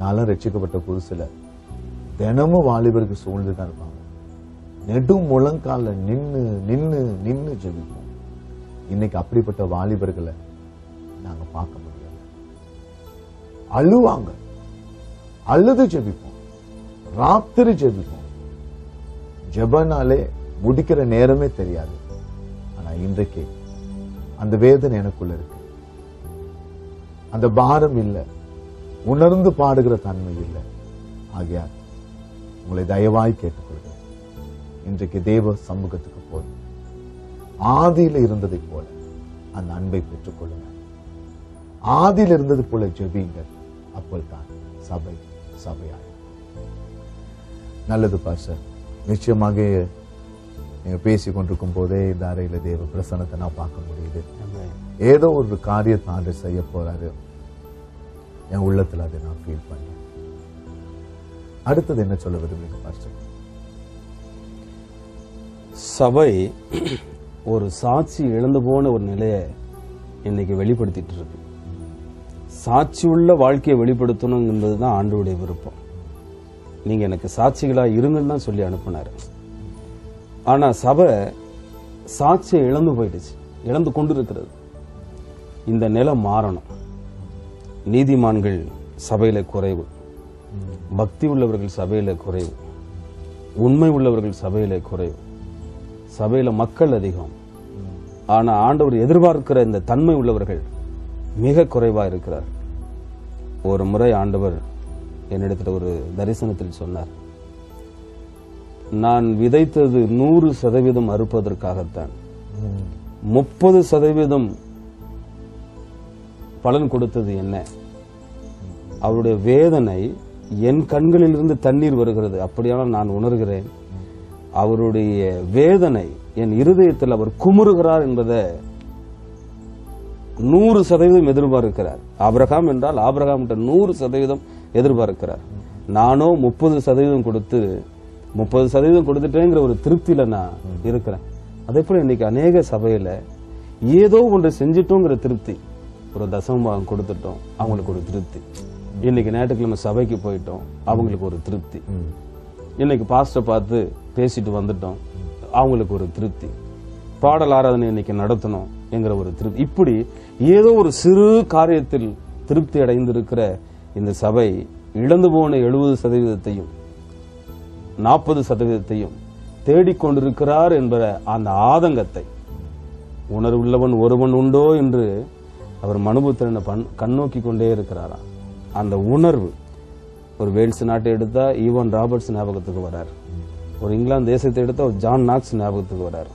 நானும் ரட்சிக்கப்பட்ட புதுசுல தினமும் வாலிபருக்கு சூழ்ந்துதான் இருப்பாங்க. நெடும் முழங்கால நின்னு நின்னு நின்னு ஜெபிப்போம். இன்னைக்கு அப்படிப்பட்ட வாலிபர்களை நாங்க பார்க்க முடியாது. அழுவாங்க, அழுது ஜெபிப்போம், ராத்திரி ஜெபிப்போம். ஜெபனாலே முடிக்கிற நேரமே தெரியாது. ஆனா இன்றைக்கு அந்த வேதனை எனக்குள்ள இருக்கு. அந்த பாரம் இல்ல, உணர்ந்து பாடுகிற தன்மை இல்லை. ஆகையால் உங்களை தயவாய் கேட்டுக்கொள்கிறேன், இன்றைக்கு தேவ சமூகத்துக்கு போய் ஆதியில இருந்ததை போல அந்த அன்பை பெற்றுக் கொள்ளுங்க. ஆதியில் இருந்தது போல ஜெபியுங்கள். அப்போதான் சபை சபையாய். நல்லது பாஸ்டர். நிச்சயமாக நீங்க பேசிக் கொண்டிருக்கும் போதே இந்த அறையில தேவ பிரசன்னத்தை நான் பார்க்க முடியுது. ஏதோ ஒரு காரியத்தை ஆண்டு செய்ய போறாரு. என் உள்ளத்துல அதை நான் ஃபீல் பண்ணேன். அடுத்தது என்ன சொல்ல விரும்புறீங்க பாஸ்டர்? சபை ஒரு சாட்சி இழந்து போன ஒரு நிலையை இன்னைக்கு வெளிப்படுத்திட்டு இருக்கு. சாட்சி உள்ள வாழ்க்கையை வெளிப்படுத்தணும் என்பதுதான் ஆண்டவருடைய விருப்பம். நீங்க எனக்கு சாட்சிகளா இருங்கன்னு தான் சொல்லி அனுப்பினாரு. ஆனா சபை சாட்சியை இழந்து போயிடுச்சு, இழந்து கொண்டு இருக்கிறது. இந்த நிலை மாறணும். நீதிமான்கள் சபையில குறைவு, பக்தி உள்ளவர்கள் சபையில குறைவு, உண்மை உள்ளவர்கள் சபையில குறைவு. சபையில மக்கள் அதிகம், ஆனா ஆண்டவர் எதிர்பார்க்கிற இந்த தன்மை உள்ளவர்கள் மிக குறைவா இருக்கிறார். ஒரு முறை ஆண்டவர் என்னிடத்தில் ஒரு தரிசனத்தில் சொன்னார், நான் விதைத்தது 100% அறுப்பதற்காகத்தான், 30% பலன் கொடுத்தது என்ன? அவருடைய வேதனை, என் கண்களிலிருந்து தண்ணீர் வருகிறது. அப்படியானால் நான் உணர்கிறேன், அவருடைய வேதனை என் இருதயத்தில் அவர் குமுறுகிறார் என்பதை 100% எதிர்பார்க்கிறார். ஆபிரகாம் என்றால் ஆபிரகாம் 100% எதிர்பார்க்கிறார். நானோ 30% கொடுத்து 30% கொடுத்துட்டேங்கிற ஒரு திருப்தியில நான் இருக்கிறேன். அதே போல இன்னைக்கு அநேக சபையில ஏதோ ஒன்று செஞ்சிட்டோங்கிற திருப்தி, ஒரு தசமபாகம் கொடுத்துட்டோம் அவங்களுக்கு ஒரு திருப்தி, இன்னைக்கு ஞாயிற்றுக்கிழமை சபைக்கு போயிட்டோம் அவங்களுக்கு ஒரு திருப்தி, இன்னைக்கு பாஸ்டர் பார்த்து பேசிட்டு வந்துட்டோம் அவங்களுக்கு ஒரு திருப்தி, பாடல் ஆராதனை இன்னைக்கு நடத்தணும் என்கிற ஒரு திருப்தி. இப்படி ஏதோ ஒரு சிறு காரியத்தில் திருப்தி அடைந்திருக்கிற இந்த சபை இழந்து போன 70%, 40% தேடிக்கொண்டிருக்கிறார் என்ற அந்த ஆதங்கத்தை, உணர்வுள்ளவன் ஒருவன் உண்டோ என்று அவர் மனுபுத்திரனை கண்ணோக்கி கொண்டே இருக்கிறாரா. அந்த உணர்வு, ஒரு வேல்ஸ் நாட்டை எடுத்தா ஈவன் ராபர்ட்ஸ் ஞாபகத்துக்கு வரார், ஒரு இங்கிலாந்து தேசத்தை எடுத்தா ஒரு ஜான் நாக்ஸ் ஞாபகத்துக்கு வரார்.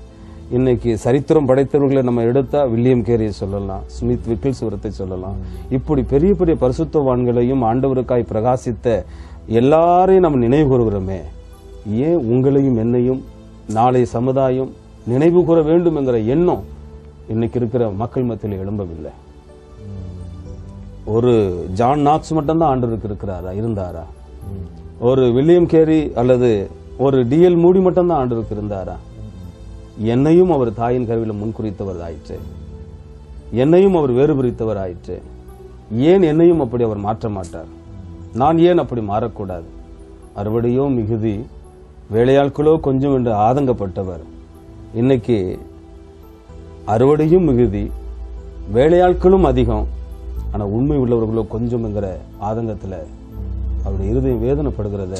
இன்னைக்கு சரித்திரம் படைத்தவர்களை நம்ம எடுத்தா வில்லியம் கேரியை சொல்லலாம், ஸ்மித் விக்கில்ஸ்வரத்தை சொல்லலாம். இப்படி பெரிய பெரிய பரிசுத்தவான்களையும் ஆண்டவருக்காய் பிரகாசித்த எல்லாரையும் நம்ம நினைவு கூறுகிறோமே, ஏன் உங்களையும் என்னையும் நாளை சமுதாயம் நினைவு கூற வேண்டும் என்கிற எண்ணம் இன்னைக்கு இருக்கிற மக்கள் மத்தியில் எழும்பவில்லை. ஒரு ஜான் நாக்ஸ் மட்டும்தான் ஆண்டவருக்கு இருக்கிறாரா, இருந்தாரா? ஒரு வில்லியம் கேரி அல்லது ஒரு டிஎல் மூடி மட்டும்தான் ஆண்டவருக்கு இருந்தாரா? என்னையும் அவர் தாயின் கருவில முன்குறித்தவர் ஆயிற்று, என்னையும் அவர் வேறு பிரித்தவர் ஆயிற்று. ஏன் என்னையும் அப்படி அவர் மாற்ற மாட்டார்? நான் ஏன் அப்படி மாறக்கூடாது? அறுவடையோ மிகுதி, வேலையாட்களோ கொஞ்சம் என்று ஆதங்கப்பட்டவர் இன்னைக்கு அறுவடையும் மிகுதி, வேலையாட்களும் அதிகம், ஆனா உண்மை உள்ளவர்களோ கொஞ்சம் என்கிற ஆதங்கத்துல அவருடைய இருதயம் வேதனைப்படுகிறத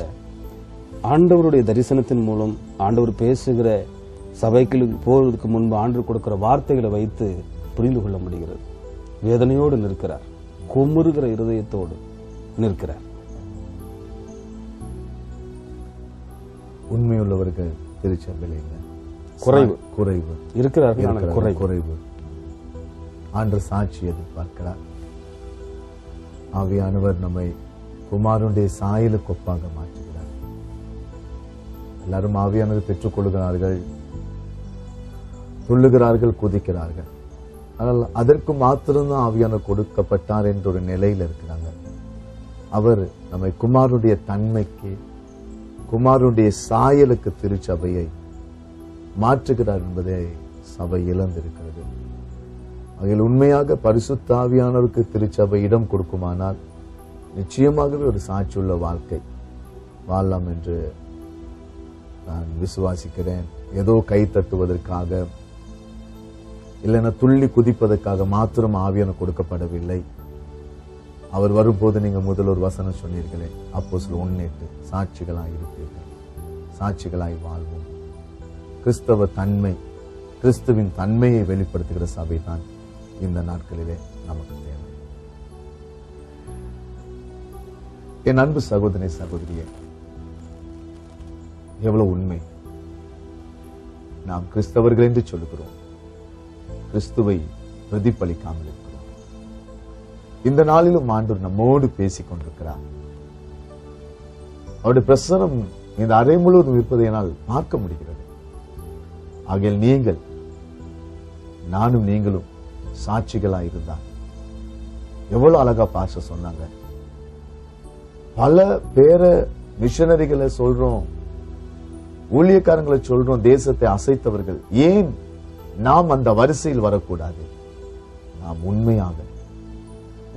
ஆண்டவருடைய தரிசனத்தின் மூலம், ஆண்டவர் பேசுகிற சபைக்கு போவதற்கு முன்பு ஆண்டவர் கொடுக்கிற வார்த்தைகளை வைத்து புரிந்து கொள்ள முடிகிறது. வேதனையோடு நிற்கிறார், குமுறுகிற இருதயத்தோடு நிற்கிறார். உண்மையுள்ளவர்கள் திருச்சபையில் குறைவு குறைவு இருக்கிறார்கள், குறைவு. ஆண்டு சாட்சி எதிர்பார்க்கிறார். ஆவியானவர் நம்மை குமாரனுடைய சாயலுக்கு ஒப்பாக மாற்றுகிறார். எல்லாரும் ஆவியானவர் பெற்றுக் கொள்கிறார்கள், துள்ளுகிறார்கள், குதிக்கிறார்கள். ஆனால் அதற்கு மாத்திரம்தான் ஆவியானவர் கொடுக்கப்பட்டார் என்ற ஒரு நிலையில் இருக்கிறாங்க. அவர் நம்மை குமாரனுடைய தன்மைக்கு, குமாரனுடைய சாயலுக்கு திருச்சபையை மாற்றுகிறார் என்பதை சபை இழந்திருக்கிறது. அதில் உண்மையாக பரிசுத்த ஆவியானவருக்கு திருச்சபை இடம் கொடுக்குமானால் நிச்சயமாகவே ஒரு சாட்சியுள்ள வாழ்க்கை வாழலாம் என்று நான் விசுவாசிக்கிறேன். ஏதோ கை தட்டுவதற்காக இல்லைன்னா துள்ளி குதிப்பதற்காக மாத்திரம் ஆவியானவர் கொடுக்கப்படவில்லை. அவர் வரும்போது நீங்க முதல் ஒரு வசனம் சொன்னீர்களே, அப்போஸ்தலர் 1:8, சாட்சிகளாய் இருப்பீர்கள், சாட்சிகளாய் வாழ்வோம். கிறிஸ்தவ தன்மை, கிறிஸ்துவின் தன்மையை வெளிப்படுத்துகிற சபை தான் இந்த நாட்களிலே நமக்கு தேவை. என் அன்பு சகோதரி சகோதரியே, எவ்வளவு உண்மை! நாம் கிறிஸ்தவர்கள் என்று சொல்லுகிறோம், கிறிஸ்துவை பிரதிபலிக்காமல் இருக்கிறோம். இந்த நாளிலும் ஆண்டவர் நம்மோடு பேசிக் கொண்டிருக்கிறார். அவருடைய பிரசனம் இந்த அறை முழுவதும் இருப்பதை என்னால் பார்க்க முடிகிறது. ஆகையால் நீங்கள், நானும் நீங்களும் சாட்சிகளாயிருந்தார். எவ்வளவு அழகா பாச சொன்னாங்க. பல பேர மிஷனரிகளை சொல்றோம், ஊழியக்காரங்களை சொல்றோம், தேசத்தை அசைத்தவர்கள். ஏன் நாம் அந்த வரிசையில் வரக்கூடாது? நாம் உண்மையாக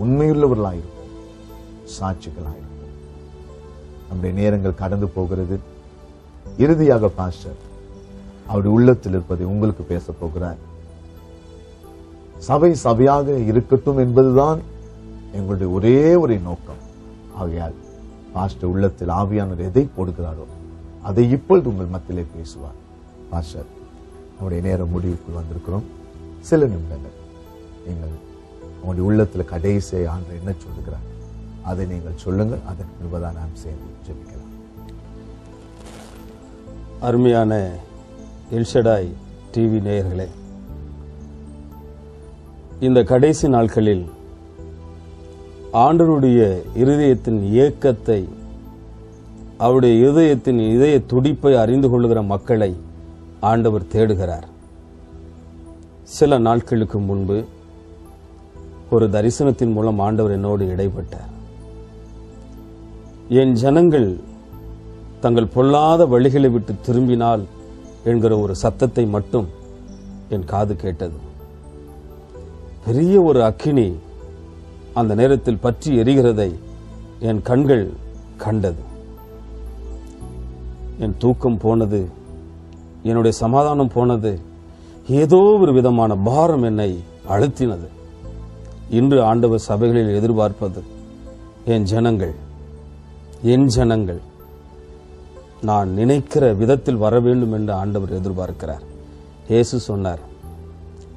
உண்மையுள்ளவர்களாயிருப்போம், சாட்சிகளாயிருப்போம். நம்முடைய நேரங்கள் கடந்து போகிறது. இறுதியாக பாஸ்டர் அவருடைய உள்ளத்தில் இருப்பதை உங்களுக்கு பேச போகிறார். சபை சபையாக இருக்கட்டும் என்பதுதான் எங்களுடைய ஒரே ஒரு நோக்கம். ஆகையால் பாஸ்டர் உள்ளத்தில் ஆவியானவர் எதை போடுகிறாரோ அதை இப்பொழுது உங்கள் மத்தியிலே பேசுவார். பாஸ்டர், நம்முடைய நேரம் முடிவுக்குள் வந்திருக்கிறோம். சில நிமிடங்கள் நீங்கள் உங்களுடைய உள்ளத்தில் கடைசி ஆண்டு என்ன சொல்லுகிறார் அதை நீங்கள் சொல்லுங்கள். அதற்கு பின்புதான் நாம் சேர்ந்து ஜெபிக்கலாம். அருமையான எல்ஷடாய் டிவி நேயர்களே, இந்த கடைசி நாட்களில் ஆண்டவருடைய இருதயத்தின் ஏக்கத்தை, அவருடைய இருதயத்தின் இதய துடிப்பை அறிந்து கொள்ளுகிற மக்களை ஆண்டவர் தேடுகிறார். சில நாட்களுக்கு முன்பு ஒரு தரிசனத்தின் மூலம் ஆண்டவர் என்னோடு இடைப்பட்டார். என் ஜனங்கள் தங்கள் பொல்லாத வழிகளை விட்டு திரும்பினால் என்கிற ஒரு சத்தத்தை மட்டும் என் காது கேட்டது. பெரிய ஒரு அக்கினி அந்த நேரத்தில் பற்றி எரிகிறதை என் கண்கள் கண்டது. என் தூக்கம் போனது, என்னுடைய சமாதானம் போனது. ஏதோ ஒரு விதமான பாரம் என்னை அழுத்தினது. இன்று ஆண்டவர் சபைகளில் எதிர்பார்ப்பது என் ஜனங்கள் நான் நினைக்கிற விதத்தில் வர வேண்டும் என்று ஆண்டவர் எதிர்பார்க்கிறார். இயேசு சொன்னார்,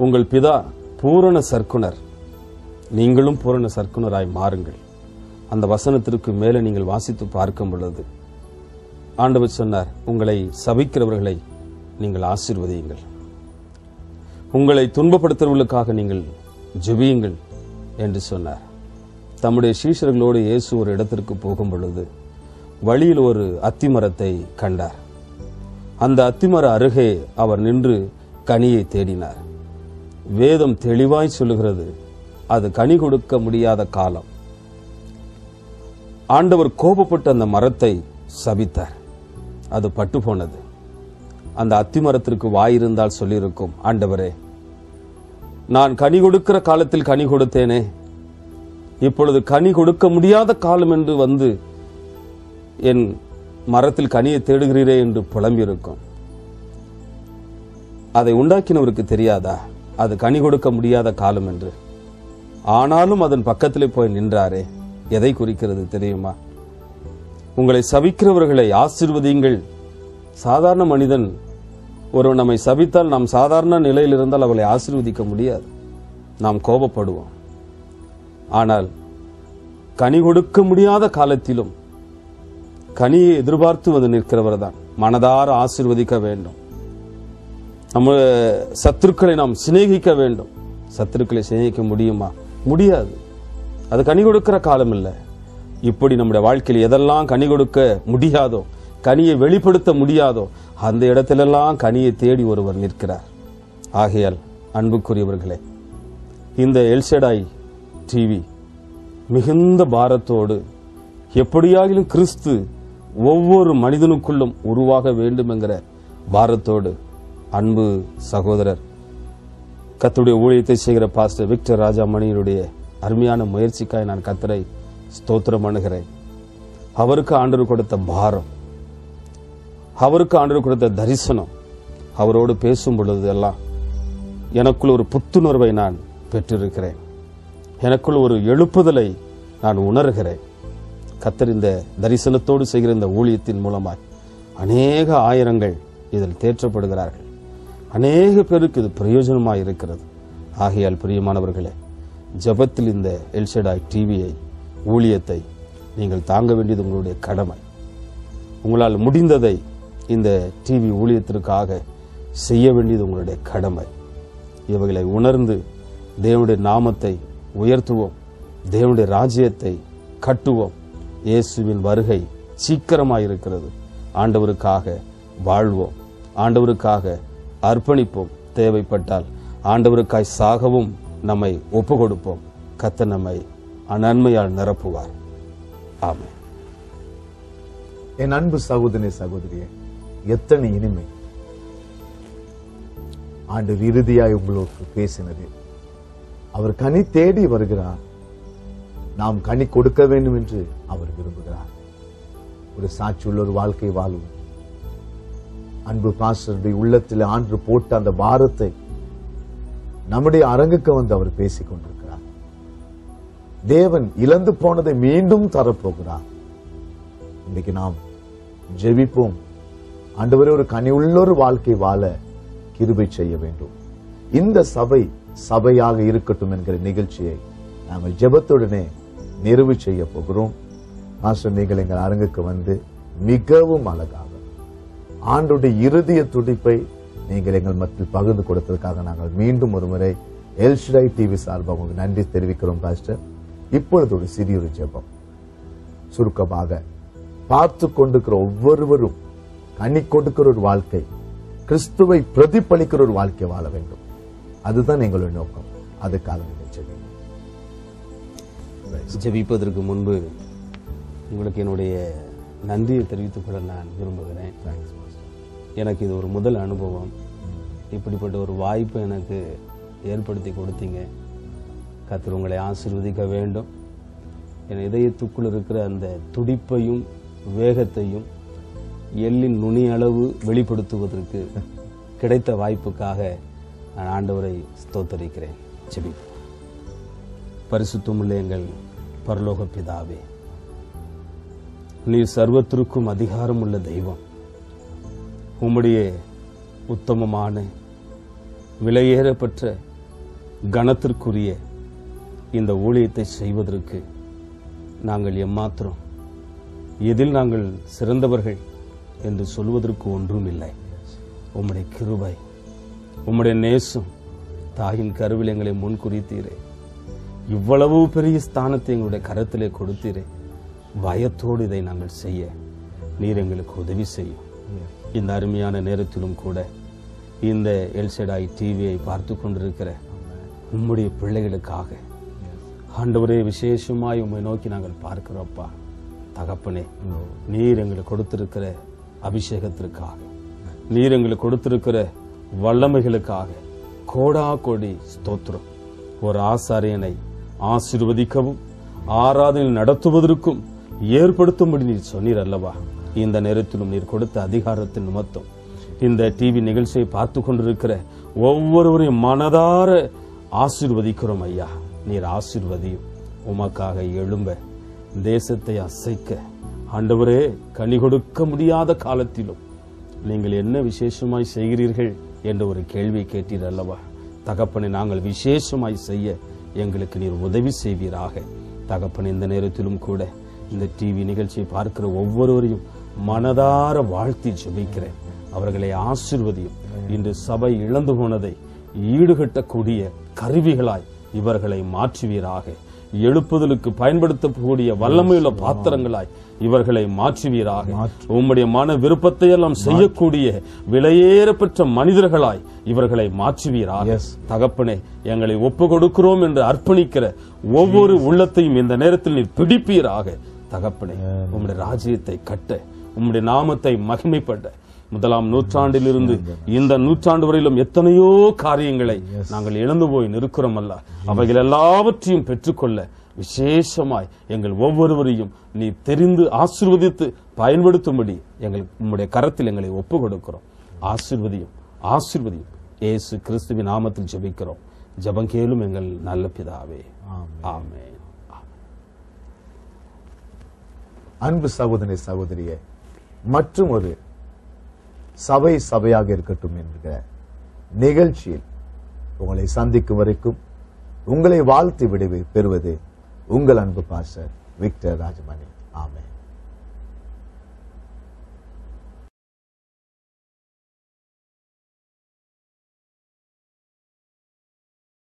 உங்கள் பிதா பூரண சர்க்குணர், நீங்களும் பூரண சர்க்குணராய் மாறுங்கள். அந்த வசனத்திற்கு மேலே நீங்கள் வாசித்து பார்க்கும் பொழுது ஆண்டவர் சொன்னார், உங்களை சபிக்கிறவர்களை நீங்கள் ஆசீர்வதியுங்கள், உங்களை துன்பப்படுத்துறவர்களுக்காக நீங்கள் ஜெபியுங்கள் என்று சொன்னார். தம்முடைய சீஷர்களோடு இயேசு ஒரு இடத்திற்கு போகும் பொழுது வழியில் ஒரு அத்திமரத்தை கண்டார். அந்த அத்திமர அருகே அவர் நின்று கனியை தேடினார். வேதம் தெளிவாய் சொல்லுகிறது, அது கனி கொடுக்க முடியாத காலம். ஆண்டவர் கோபப்பட்டு அந்த மரத்தை சபித்தார். அது பட்டு போனது. அந்த அத்திமரத்திற்கு வாயிருந்தால் சொல்லியிருக்கும், ஆண்டவரே, நான் கனி கொடுக்கிற காலத்தில் கனி கொடுத்தேனே, இப்பொழுது கனி கொடுக்க முடியாத காலம் என்று வந்து என் மரத்தில் கனியை தேடுகிறீரே என்று புலம்பியிருக்கும். அதை உண்டாக்கினவருக்கு தெரியாதா அது கனி கொடுக்க முடியாத காலம் என்று? ஆனாலும் அதன் பக்கத்திலே போய் நின்றாரே, எதை குறிக்கிறது தெரியுமா? உங்களை சபிக்கிறவர்களை ஆசீர்வதியுங்கள். சாதாரண மனிதன் ஒருவன் நம்மை சபித்தால் நாம் சாதாரண நிலையில் இருந்தால் அவளை ஆசீர்வதிக்க முடியாது, நாம் கோபப்படுவோம். ஆனால் கனி கொடுக்க முடியாத காலத்திலும் கனியை எதிர்பார்த்து வந்து நிற்கிறவர் தான் மனதார ஆசீர்வதிக்க வேண்டும். நம்ம சத்துருக்களை நாம் சிநேகிக்க வேண்டும். சத்துருக்களை சிநேகிக்க முடியுமா? முடியாது. அது கனி கொடுக்கிற காலம் இல்லை. இப்படி நம்முடைய வாழ்க்கையில் எதெல்லாம் கனி கொடுக்க முடியாதோ, கனியை வெளிப்படுத்த முடியாதோ, அந்த இடத்திலெல்லாம் கனியை தேடி ஒருவர் நிற்கிறார். ஆகையால் அன்புக்குரியவர்களே, இந்த எல்ஷடாய் டிவி மிகுந்த பாரத்தோடு எப்படியாகிலும் கிறிஸ்து ஒவ்வொரு மனிதனுக்குள்ளும் உருவாக வேண்டும் என்கிற பாரத்தோடு அன்பு சகோதரர், கர்த்தருடைய ஊழியத்தை செய்கிற பாஸ்டர் விக்டர் ராஜா மணியினுடைய அருமையான முயற்சிக்காய் நான் கர்த்தரை ஸ்தோத்திரம் பண்ணுகிறேன். அவருக்கு ஆண்டவர் கொடுத்த பாரம், அவருக்கு ஆண்டவர் கொடுத்த தரிசனம், அவரோடு பேசும் பொழுது எல்லாம் எனக்குள் ஒரு புத்துணர்வை நான் பெற்றிருக்கிறேன். எனக்குள் ஒரு எழுப்புதலை நான் உணர்கிறேன். கர்த்தர் இந்த தரிசனத்தோடு செய்கிற இந்த ஊழியத்தின் மூலமாய் அநேக ஆயிரங்கள் இதில் தேற்றப்படுகிறார்கள். அநேக பேருக்கு இது பிரயோஜனமாக இருக்கிறது. ஆகையால் பிரியமானவர்களே, ஜெபத்தில் இந்த எல்ஷடாய் டிவியை, ஊழியத்தை நீங்கள் தாங்க வேண்டியது உங்களுடைய கடமை. உங்களால் முடிந்ததை இந்த டிவி ஊழியத்திற்காக செய்ய வேண்டியது உங்களுடைய கடமை. இவைகளை உணர்ந்து தேவனுடைய நாமத்தை உயர்த்துவோம், தேவனுடைய ராஜ்யத்தை கட்டுவோம். இயேசுவின் வருகை சீக்கிரமாயிருக்கிறது. ஆண்டவருக்காக வாழ்வோம், ஆண்டவருக்காக அர்ப்பணிப்போம். தேவைப்பட்டால் ஆண்டவருக்காய் சாகவும் நம்மை ஒப்பு கொடுப்போம். கர்த்தர் நம்மை நன்மையால் நிரப்புவார். ஆமென். என் அன்பு சகோதரி சகோதரியே, எத்தனை இனிமை ஆண்டவர் இறுதியாய் உங்களுக்கு பேசினது. அவர் கனி தேடி வருகிறார். நாம் கனி கொடுக்க வேண்டும் என்று அவர் விரும்புகிறார். ஒரு சாட்சியுள்ள ஒரு வாழ்க்கை வாழ்வோம். அன்பு பாஸ்டருடைய உள்ளத்தில் ஆண்டு போட்ட அந்த பாரத்தை நம்முடைய அரங்குக்கு வந்து அவர் பேசிக் கொண்டிருக்கிறார். தேவன் இழந்து போனதை மீண்டும் தரப்போகிறார். இன்னைக்கு நாம் ஜெபிப்போம். ஆண்டவரே, ஒரு கனிவுள்ள ஒரு வாழ்க்கை வாழ கிருபை செய்ய வேண்டும். இந்த சபை சபையாக இருக்கட்டும் என்கிற நிகழ்ச்சியை நாங்கள் ஜெபத்துடனே நிறைவு செய்ய போகிறோம். மாஸ்டர், நீங்கள் எங்கள் அரங்குக்கு வந்து மிகவும் அழகாக ஆண்டுடைய இருதய துடிப்பை நீங்கள் எங்கள் மத்தியில் பகிர்ந்து கொடுத்ததற்காக நாங்கள் மீண்டும் ஒரு முறை எல் ஷடாய் டிவி சார்பாக உங்களுக்கு நன்றி தெரிவிக்கிறோம் பாஸ்டர். இப்பொழுது ஒரு சிறிய ஜெபம். சுருக்கமாக, பார்த்து கொண்டிருக்கிற ஒவ்வொருவரும் கனி கொடுக்கிற ஒரு வாழ்க்கை, கிறிஸ்துவை பிரதிபலிக்கிற ஒரு வாழ்க்கை வாழ வேண்டும். அதுதான் எங்களுடைய நோக்கம். அதுக்காக நீங்கள் ஜெபிப்பதற்கு முன்பு உங்களுக்கு என்னுடைய நன்றியை தெரிவித்துக் கொள்ள நான் விரும்புகிறேன். எனக்கு இது ஒரு முதல் அனுபவம். இப்படிப்பட்ட ஒரு வாய்ப்பை எனக்கு ஏற்படுத்தி கொடுத்தீங்க. கர்த்தர் உங்களை ஆசீர்வதிக்க வேண்டும். என் இதயத்துக்குள் இருக்கிற அந்த துடிப்பையும் வேகத்தையும் எள்ளின் நுனி அளவு வெளிப்படுத்துவதற்கு கிடைத்த வாய்ப்புக்காக நான் ஆண்டவரை ஸ்தோத்தரிக்கிறேன். ஜெபிப்போம். பரிசுத்தமுள்ள எங்கள் பரலோக பிதாவே, நீர் சர்வத்திற்கும் அதிகாரம் உள்ள தெய்வம். உம்முடைய உத்தமமான விலையேறப்பட்ட கனத்திற்குரிய இந்த ஊழியத்தை செய்வதற்கு நாங்கள் எம்மாத்திரம், எதில் நாங்கள் சிறந்தவர்கள் என்று சொல்வதற்கு ஒன்றும் இல்லை. உம்முடைய கிருபை, உம்முடைய நேசம், தாயின் கருவில் எங்களை முன் குறித்தீரே. இவ்வளவு பெரிய ஸ்தானத்தை எங்களுடைய கரத்திலே கொடுத்தீரே. பயத்தோடு இதை நாங்கள் செய்ய நீர் எங்களுக்கு உதவி செய்யும். இந்த அருமையான நேரத்திலும் கூட இந்த எல் ஷடாய் டிவியை பார்த்து கொண்டிருக்கிற உம்முடைய பிள்ளைகளுக்காக ஆண்டவரே, விசேஷமாய் உம்மை நோக்கி நாங்கள் பார்க்கிறோப்பா. தகப்பனே, நீர் எங்களுக்கு கொடுத்திருக்கிற அபிஷேகத்திற்காக, நீர் எங்களுக்கு கொடுத்திருக்கிற வல்லமைகளுக்காக கோடா கோடி ஸ்தோத்திரம். ஒரு ஆசாரியனை ஆசீர்வதிக்கவும் ஆராதனை நடத்துவதற்கும் ஏற்படுத்தும்படி நீர் சொன்னீர் அல்லவா? இந்த நேரத்திலும் நீர் கொடுத்த அதிகாரத்தின் நிமித்தம் இந்த டிவி நிகழ்ச்சியை பார்த்து கொண்டிருக்கிற ஒவ்வொருவரையும் மனதார ஆசீர்வதிக்கிறோம் ஐயா. நீர் ஆசீர்வதியும். உமக்காக எழும்ப, தேசத்தை அசைக்க, ஆண்டவரே, கனி கொடுக்க முடியாத காலத்திலும் நீங்கள் என்ன விசேஷமாய் செய்கிறீர்கள் என்ற ஒரு கேள்வியை கேட்டீர் அல்லவா? தகப்பனை, நாங்கள் விசேஷமாய் செய்ய எங்களுக்கு நீர் உதவி செய்வீராக. தகப்பன், இந்த நேரத்திலும் கூட இந்த டிவி நிகழ்ச்சியை பார்க்கிற ஒவ்வொருவரையும் மனதார வாழ்த்தி ஜெபிக்கிறேன். அவர்களை ஆசீர்வதியும். இன்று சபை இழந்து போனதை ஈடுகட்டக்கூடிய கருவிகளாய் இவர்களை மாற்றுவீராக. எழுப்புதலுக்கு பயன்படுத்தக்கூடிய வல்லமையுள்ள பாத்திரங்களாய் இவர்களை மாற்றுவீராக. உம்முடைய மன விருப்பத்தை எல்லாம் செய்யக்கூடிய விலையேறப்பெற்ற மனிதர்களாய் இவர்களை மாற்றுவீராக. தகப்பனே, எங்களை ஒப்பு கொடுக்கிறோம் என்று அர்ப்பணிக்கிற ஒவ்வொரு உள்ளத்தையும் இந்த நேரத்தில் நீர் பிடிப்பீராக. தகப்பனே, உம்முடைய ராஜ்யத்தை கட்ட, உம்முடைய நாமத்தை மகிமைப்பட, 1ஆம் நூற்றாண்டிலிருந்து இந்த நூற்றாண்டு வரையிலும் எத்தனையோ காரியங்களை நாங்கள் இழந்து போய் நிற்கிறோம் அல்ல. அவைகள் எல்லாவற்றையும் பெற்றுக்கொள்ள விசேஷமாய் எங்கள் ஒவ்வொருவரையும் நீ தெரிந்து ஆசீர்வதித்து பயன்படுத்தும்படி உம்முடைய கரத்தில் எங்களை ஒப்பு கொடுக்கிறோம். ஆசீர்வதியும், ஆசீர்வதியும். இயேசு கிறிஸ்துவின் நாமத்தில் ஜெபிக்கிறோம். ஜெபம் கேளும் எங்கள் நல்ல பிதாவே. ஆமென். அன்பு சகோதரி சகோதரியே, மற்றும் ஒரு சபையாக இருக்கட்டும் என்கிற நிகழ்ச்சியில் உங்களை சந்திக்கும் வரைக்கும் உங்களை வாழ்த்து விடுவி பெறுவது உங்கள் அன்பு பாஸ்டர் விக்டர் ராஜமணி. ஆமென்.